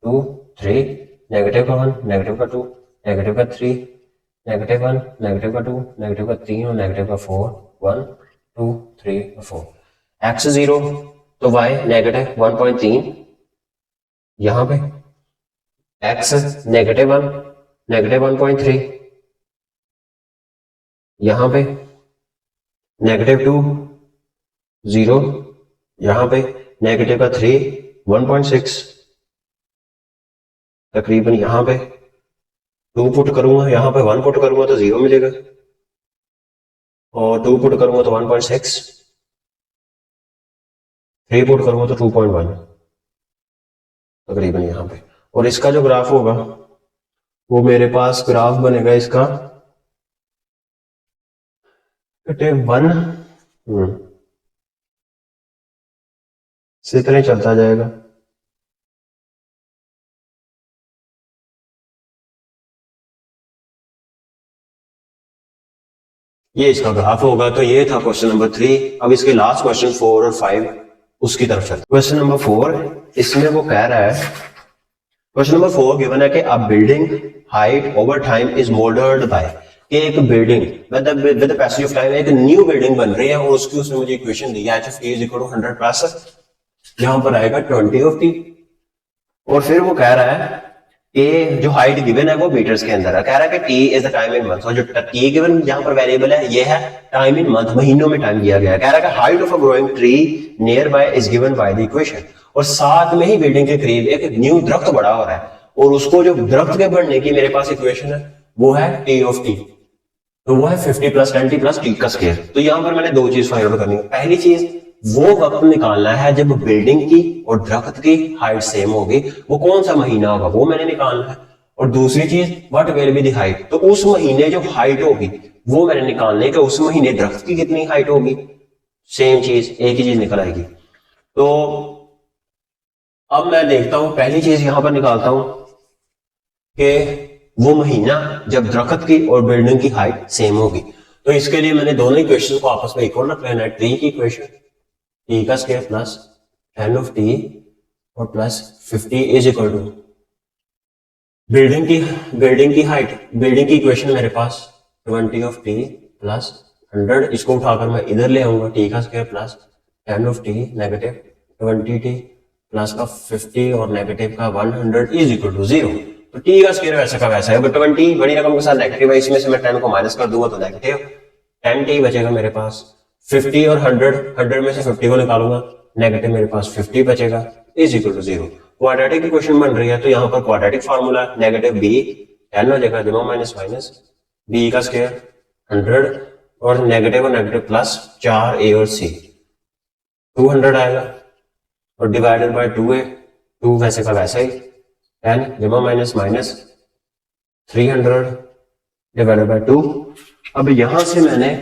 2 3 नेगेटिव का 1 नेगेटिव का 2 नेगेटिव का 3 -1 नेगेटिव का 2 नेगेटिव का 3 और नेगेटिव का 4 1 2 3 और 4। एक्स 0 तो y -1.3 यहां पे, x -1 -1.3 यहां पे, -2 0 यहां पे, नेगेटिव का 3 1.6 तकरीबन यहां पे। 2 पुट करूंगा यहां पे, 1 पुट करूंगा तो 0 मिलेगा, और 2 पुट करूंगा तो 1.6, 3 पुट करूंगा तो 2.1 तकरीबन यहां पे। और इसका जो ग्राफ होगा वो मेरे पास ग्राफ बनेगा इसका -1 से इतना चलता जाएगा। ये इसका ग्राफ होगा। तो ये था क्वेश्चन नंबर 3। अब इसके लास्ट क्वेश्चन 4 और 5 उसकी तरफ चलते। क्वेश्चन नंबर 4, इसमें वो कह रहा है, क्वेश्चन नंबर 4 गिवन है कि a building height over time is मोल्डर्ड बाय, कि एक building with the passage of time एक न्यू बिल्डिंग बन रही है और उसकी उसने मुझे इक्वेशन दी है h of t is equal to 100 plus यहां पर आएगा 20 of t। और फिर वो कह रहा है कि जो हाइट गिवन है वो मीटर्स के अंदर है, कह रहा है कि t is the time in month, और जो t गिवन यहां पर वेरिएबल है ये है टाइम इन मंथ, महीनों में टाइम दिया गया है। कह रहा है कि height of a growing tree near by is given by the equation, और साथ में ही बिल्डिंग के करीब एक न्यू दरख्त बड़ा हो रहा है और उसको जो दरख्त के बढ़ने की मेरे पास इक्वेशन है वो है t of t। तो वो है 50 प्लस 10t प्लस टी का स्क्वायर। तो यहां पर मैंने दो चीज फाइंड आउट करनी है। पहली चीज वो वक्त निकालना है जब बिल्डिंग की और दरख्त की हाइट सेम होगी, वो कौन सा महीना होगा वो मैंने निकालना है। और दूसरी चीज what will be the height, तो उस महीने जो हाइट होगी वो मैंने निकालनी है कि उस महीने दरख्त की कितनी हाइट होगी। सेम चीज, एक ही चीज निकल आएगी। तो अब मैं देखता हूं, पहली चीज यहां पर निकालता हूं कि वो महीना जब दरख्त की और बिल्डिंग की हाइट सेम होगी। तो इसके लिए मैंने दोनों इक्वेशन को आपस में इक्वल रख लेना है। टी की इक्वेशन टी का स्क्वायर प्लस 10 ऑफ टी और plus 50 is equal to building की हाइट, बिल्डिंग की इक्वेशन मेरे पास 20 ऑफ टी प्लस 100, इसको उठाकर मैं इधर ले आऊंगा, टी का square plus 10 of T negative 20t plus का 50 और नेगेटिव का 100 इज इक्वल टू 0। तो टी का स्क्वायर वैसा का वैसा है, बट 20 बड़ी रकम के साथ नेगेटिव है, इसमें से मैं 10 को माइनस कर दूंगा तो नेगेटिव 10t बचेगा मेरे पास। 50 और 100 में से 50 को निकालूंगा, नेगेटिव मेरे पास 50 बचेगा is equal to 0। Quadratic equation बन रही है तो यहाँ पर क्वाड्रेटिक फार्मूला नेगेटिव बी 10 हो जाएगा, जमा माइनस माइनस बी का स्क्वायर 100 और नेगेटिव प्लस 4 ए और सी 200 आएगा और डिवाइडेड बाय 2 है, 2 वैसे का वैसा ही 10 जमा माइनस माइनस 300 डिवाइडेड बाय 2। अब यहां से मैंने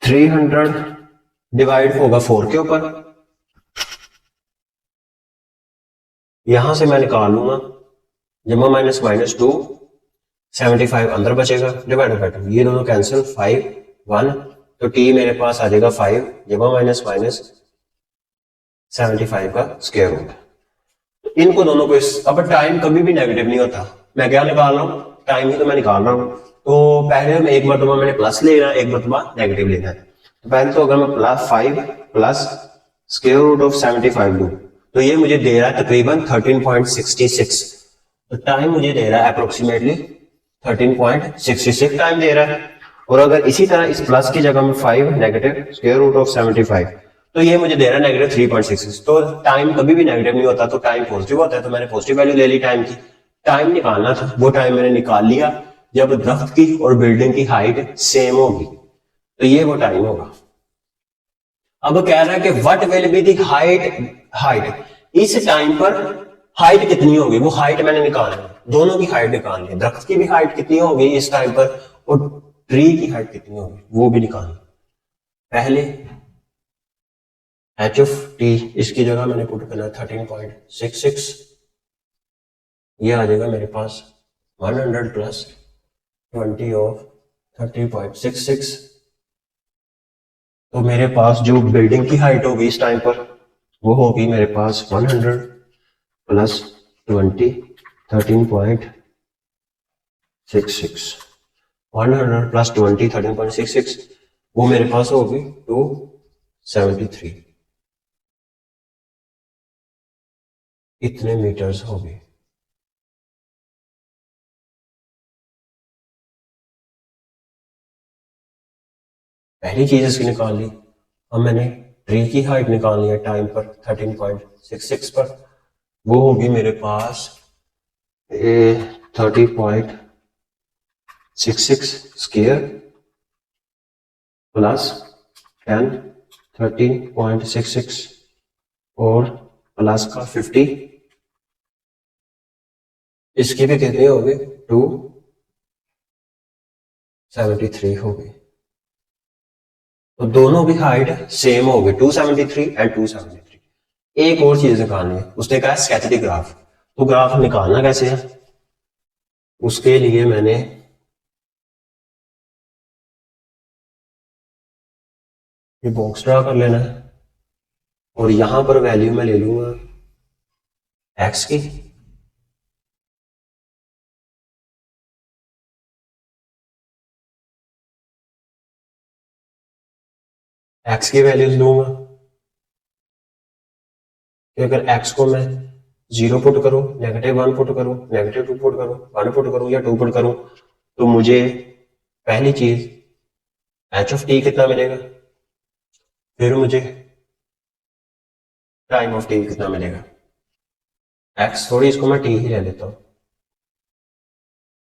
300 डिवाइड होगा 4 के ऊपर, यहां से मैं निकाल लूंगा जमा माइनस माइनस 2 75 अंदर बचेगा डिवाइडेड बाय 2, ये दोनों कैंसिल 5 1, तो टी मेरे पास आ जाएगा 5 जमा माइनस माइनस 75 का स्क्वायर रूट। इनको दोनों को अब टाइम कभी भी नेगेटिव नहीं होता, मैं क्या निकाल रहा हूं, टाइम ही तो मैं निकाल रहा हूं। तो पहले में एक मरतबा मैंने प्लस लेना है, एक मरतबा नेगेटिव लेना है। तो पहले तो अगर मैं plus 5 plus square root of 75 लूं तो ये मुझे दे रहा है तकरीबन 13.66, तो टाइम मुझे दे रहा है अप्रोक्सीमेटली 13.66 टाइम दे रहा है। और अगर इसी तरह इस प्लस की जगह में 5 नेगेटिव स्क्वायर रूट ऑफ 75 तो ये मुझे दे रहा है नेगेटिव 3.66। तो टाइम कभी भी नेगेटिव नहीं होता, तो टाइम पॉजिटिव होता है, तो मैंने पॉजिटिव वैल्यू ले ली टाइम की। टाइम निकालना था, वो टाइम मैंने निकाल लिया जब दरख्त की और बिल्डिंग की हाइट सेम होगी, तो ये वो टाइम होगा। अब कह रहा है कि what will be the height इस टाइम पर हाइट कितनी होगी, वो हाइट मैंने निकालनी है, दोनों की हाइट निकालनी है, दरख्त की भी हाइट कितनी होगी इस टाइम पर और ट्री की हाइट कितनी होगी वो भी निकालनी। पहले एच ऑफ टी इसकी जगह मैंने पुट करना 13.66, ये आ जाएगा मेरे पास 100 प्लस 20 ऑफ 30.66। तो मेरे पास जो बिल्डिंग की हाइट होगी इस टाइम पर वो होगी मेरे पास 100 प्लस 20 13.66, 100 प्लस 20 13.66 वो मेरे पास होगी 273, इतने मीटर्स होगी। पहली चीज इसकी निकाल ली। अब मैंने ट्री की हाइट निकालनी है टाइम पर 13.66 पर, वो होगी मेरे पास 30.66 स्क्वायर प्लस 10 13.66 और प्लस का 50, इसकी भी कितनी होगी 273 होगी। तो दोनों की हाइट सेम होगी 273 एंड 273। एक और चीज निकालनी है, उसने कहा स्केच द ग्राफ। तो ग्राफ निकालना कैसे है, उसके लिए मैंने ये बॉक्स ड्रा कर लेना है और यहां पर वैल्यू मैं ले लूंगा एक्स की, एक्स की वैल्यूज लूंगा कि अगर एक्स को मैं 0 पुट करूं, -1 पुट करूं, -2 पुट करूं, 1 पुट करूं या 2 पुट करूं, तो मुझे पहली चीज एच ऑफ टी कितना मिलेगा, फिर मुझे टाइम ऑफ टी कितना मिलेगा। एक्स थोड़ी इसको मैं टी ही ले लेता हूं,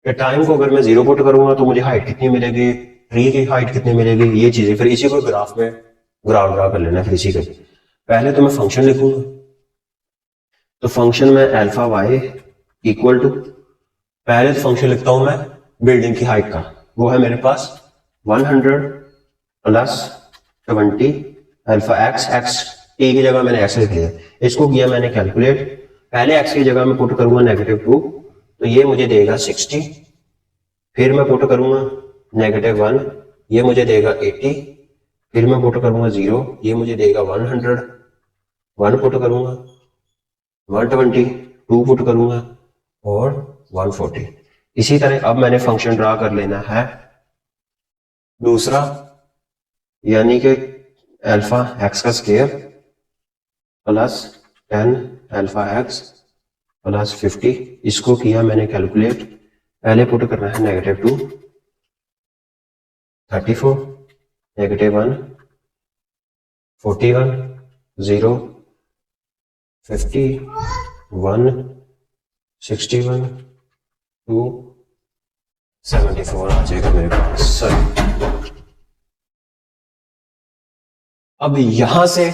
कि टाइम को अगर मैं 0 पुट करूंगा तो मुझे हाइट कितनी मिलेगी, ट्री की हाइट कितनी मिलेगी, ये चीजें फिर इसी को ग्राफ में ग्राफ ड्रा कर लेना। फिर इसी के पहले तो मैं फंक्शन लिखूंगा, तो फंक्शन में अल्फा वाई इक्वल टू, पहले तो फंक्शन लिखता हूं मैं बिल्डिंग की हाइट का, वो है मेरे पास 100 plus 20 alpha x, x T की जगह मैंने एक्स लिख लिया, इसको किया मैंने कैलकुलेट, पहले एक्स की जगह मैं पुट करूंगा -2, तो ये मुझे देगा 60, फिर मैं पुट करूंगा -1, ये मुझे देगा 80, फिर मैं पुट करूंगा 0, ये मुझे देगा 100, 1 पुट करूंगा 120, 2 पुट करूंगा और 140। इसी तरह अब मैंने फंक्शन ड्रा कर लेना है दूसरा, यानी कि अल्फा एक्स का square plus 10 alpha x plus 50, इसको किया मैंने कैलकुलेट, पहले पुट करना है -2, 34, -1, 41, 0, 50, 1, 61, 2, 74 आ जाएगा मेरे पास। सॉरी, अब यहां से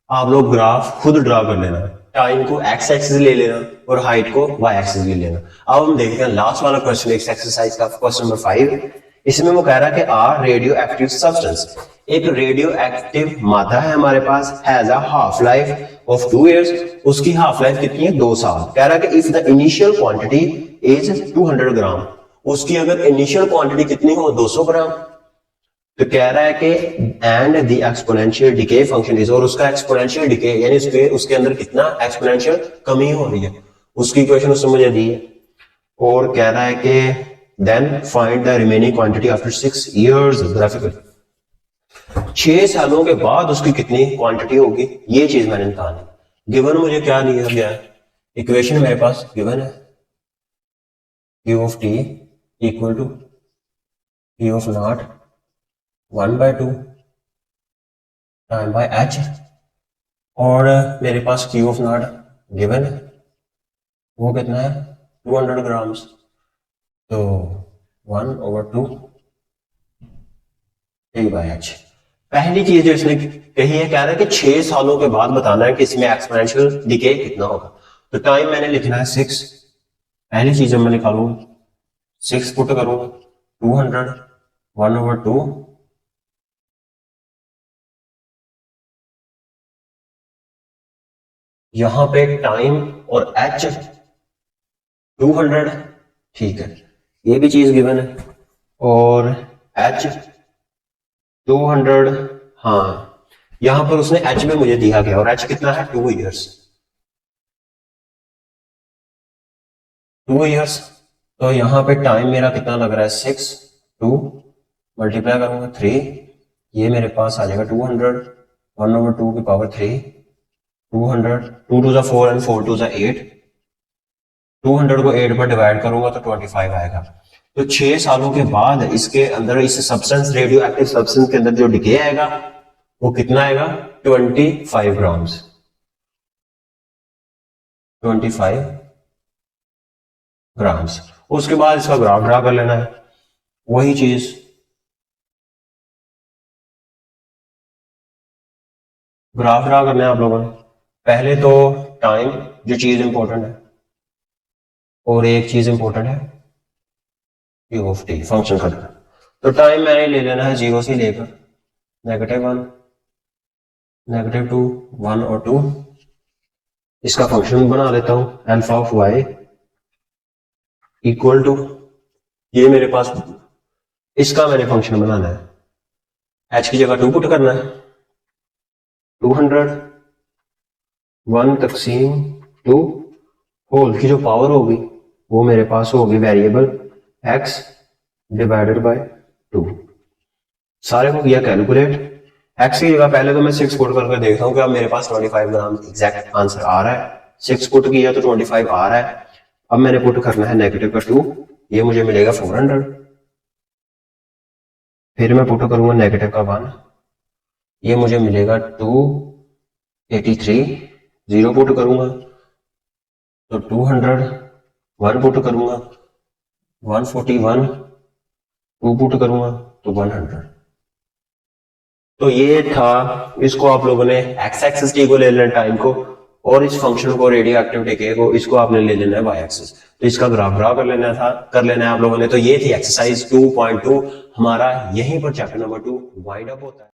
आप लोग ग्राफ खुद ड्रा कर लेना, टाइम को एक्स एक्सिस ले लेना और हाइट को वाई एक्सिस ले लेना। अब हम देखते हैं लास्ट वाला क्वेश्चन इस एक्सरसाइज का, क्वेश्चन नंबर 5। इसमें वो कह रहा है कि आर रेडियो एक्टिव सब्सटेंस, एक रेडियो एक्टिव मादा है हमारे पास, has a half life of 2 years, उसकी हाफ लाइफ कितनी है, 2 साल। कह रहा है कि if the initial quantity is 200 gram, उसकी अगर इनिशियल क्वांटिटी कितनी हो, 200 ग्राम, तो कह रहा है कि and the exponential decay function is, और उसका एक्सपोनेंशियल डिके यानी उसके अंदर कितना एक्सपोनेंशियल कमी हो रही है, उसकी इक्वेशन उसने मुझे दी है। और कह रहा है कि then find the remaining quantity after 6 years graphical, 6 सालों के बाद उसकी कितनी क्वांटिटी होगी, ये चीज मैंने निकालनी। गिवन मुझे क्या दिया गया है, इक्वेशन मेरे पास गिवन है Q of t equal to P of naught 1/2 time by h, और मेरे पास Q of naught गिवन है, वो कितना है 200 ग्राम्स, तो 1/2 T/h। पहली चीज जो इसने कही है, कह रहा है कि 6 सालों के बाद बताना है कि इसमें एक्सपोनेंशियल डिके कितना होगा। तो टाइम मैंने लिखना है 6, पहली चीज मैं निकालूंगा 6 पुट करूंगा 200 1/2, यहां पे टाइम और h 200, ठीक है, ये भी चीज गिवन है, और h 200, हाँ यहां पर उसने h में मुझे दिया गया, और h कितना है 2 years, 2 years, तो यहां पे टाइम मेरा कितना लग रहा है 6, 2 मल्टीप्लाई करूंगा 3, ये मेरे पास आ जाएगा 200, 1/2 की power 3, 200, 2 to the 4 and 4 to the 8, 200 को 8 पर डिवाइड करूंगा तो 25 आएगा। तो 6 सालों के बाद इसके अंदर, इस सब्सटेंस रेडियो एक्टिव सब्सटेंस के अंदर जो डिके आएगा वो कितना आएगा 25 ग्राम्स, 25 ग्राम्स। उसके बाद इसका ग्राफ ड्रा कर लेना है, वही चीज ग्राफ ड्रा करना है आप लोगों ने। पहले तो टाइम जो चीज इंपॉर्टेंट है, और एक चीज इंपॉर्टेंट है Q of t फंक्शन करना। तो टाइम मैंने ले लेना है 0 से लेकर -1, -2, 1 और 2, इसका फंक्शन बना लेता हूं alpha of y equal to, ये मेरे पास इसका मैंने फंक्शन बनाना है, h की जगह 2 पुट करना है, 200 1 तकसीम 2 होल की जो पावर होगी वो मेरे पास होगी वेरिएबल x डिवाइडेड बाय 2। सारे को किया कैलकुलेट, x की जगह पहले तो मैं 6 पुट करके देखता हूँ कि अब मेरे पास 25 ग्राम एग्जैक्ट आंसर आ रहा है, 6 पुट किया तो 25 आ रहा है। अब मैंने पुट करना है -2, ये मुझे मिलेगा 400, फिर मैं पुट करूंगा -1, ये मुझे मिलेगा 283, 0 पुट करूंगा तो 200, 1 पुट करूंगा 141 टू पुट करूंगा तो 100। तो ये था, इसको आप लोगों ने एक्स एक्सिस टी को ले लेना टाइम को, और इस फंक्शन को रेडियो एक्टिविटी के को इसको आपने ले लेना है वाई एक्सिस। तो इसका ग्राफ ड्रा कर लेना है आप लोगों ने। तो ये थी एक्सरसाइज 2.2 हमारा, यहीं पर चैप्टर नंबर 2 वाइंड अप होता है।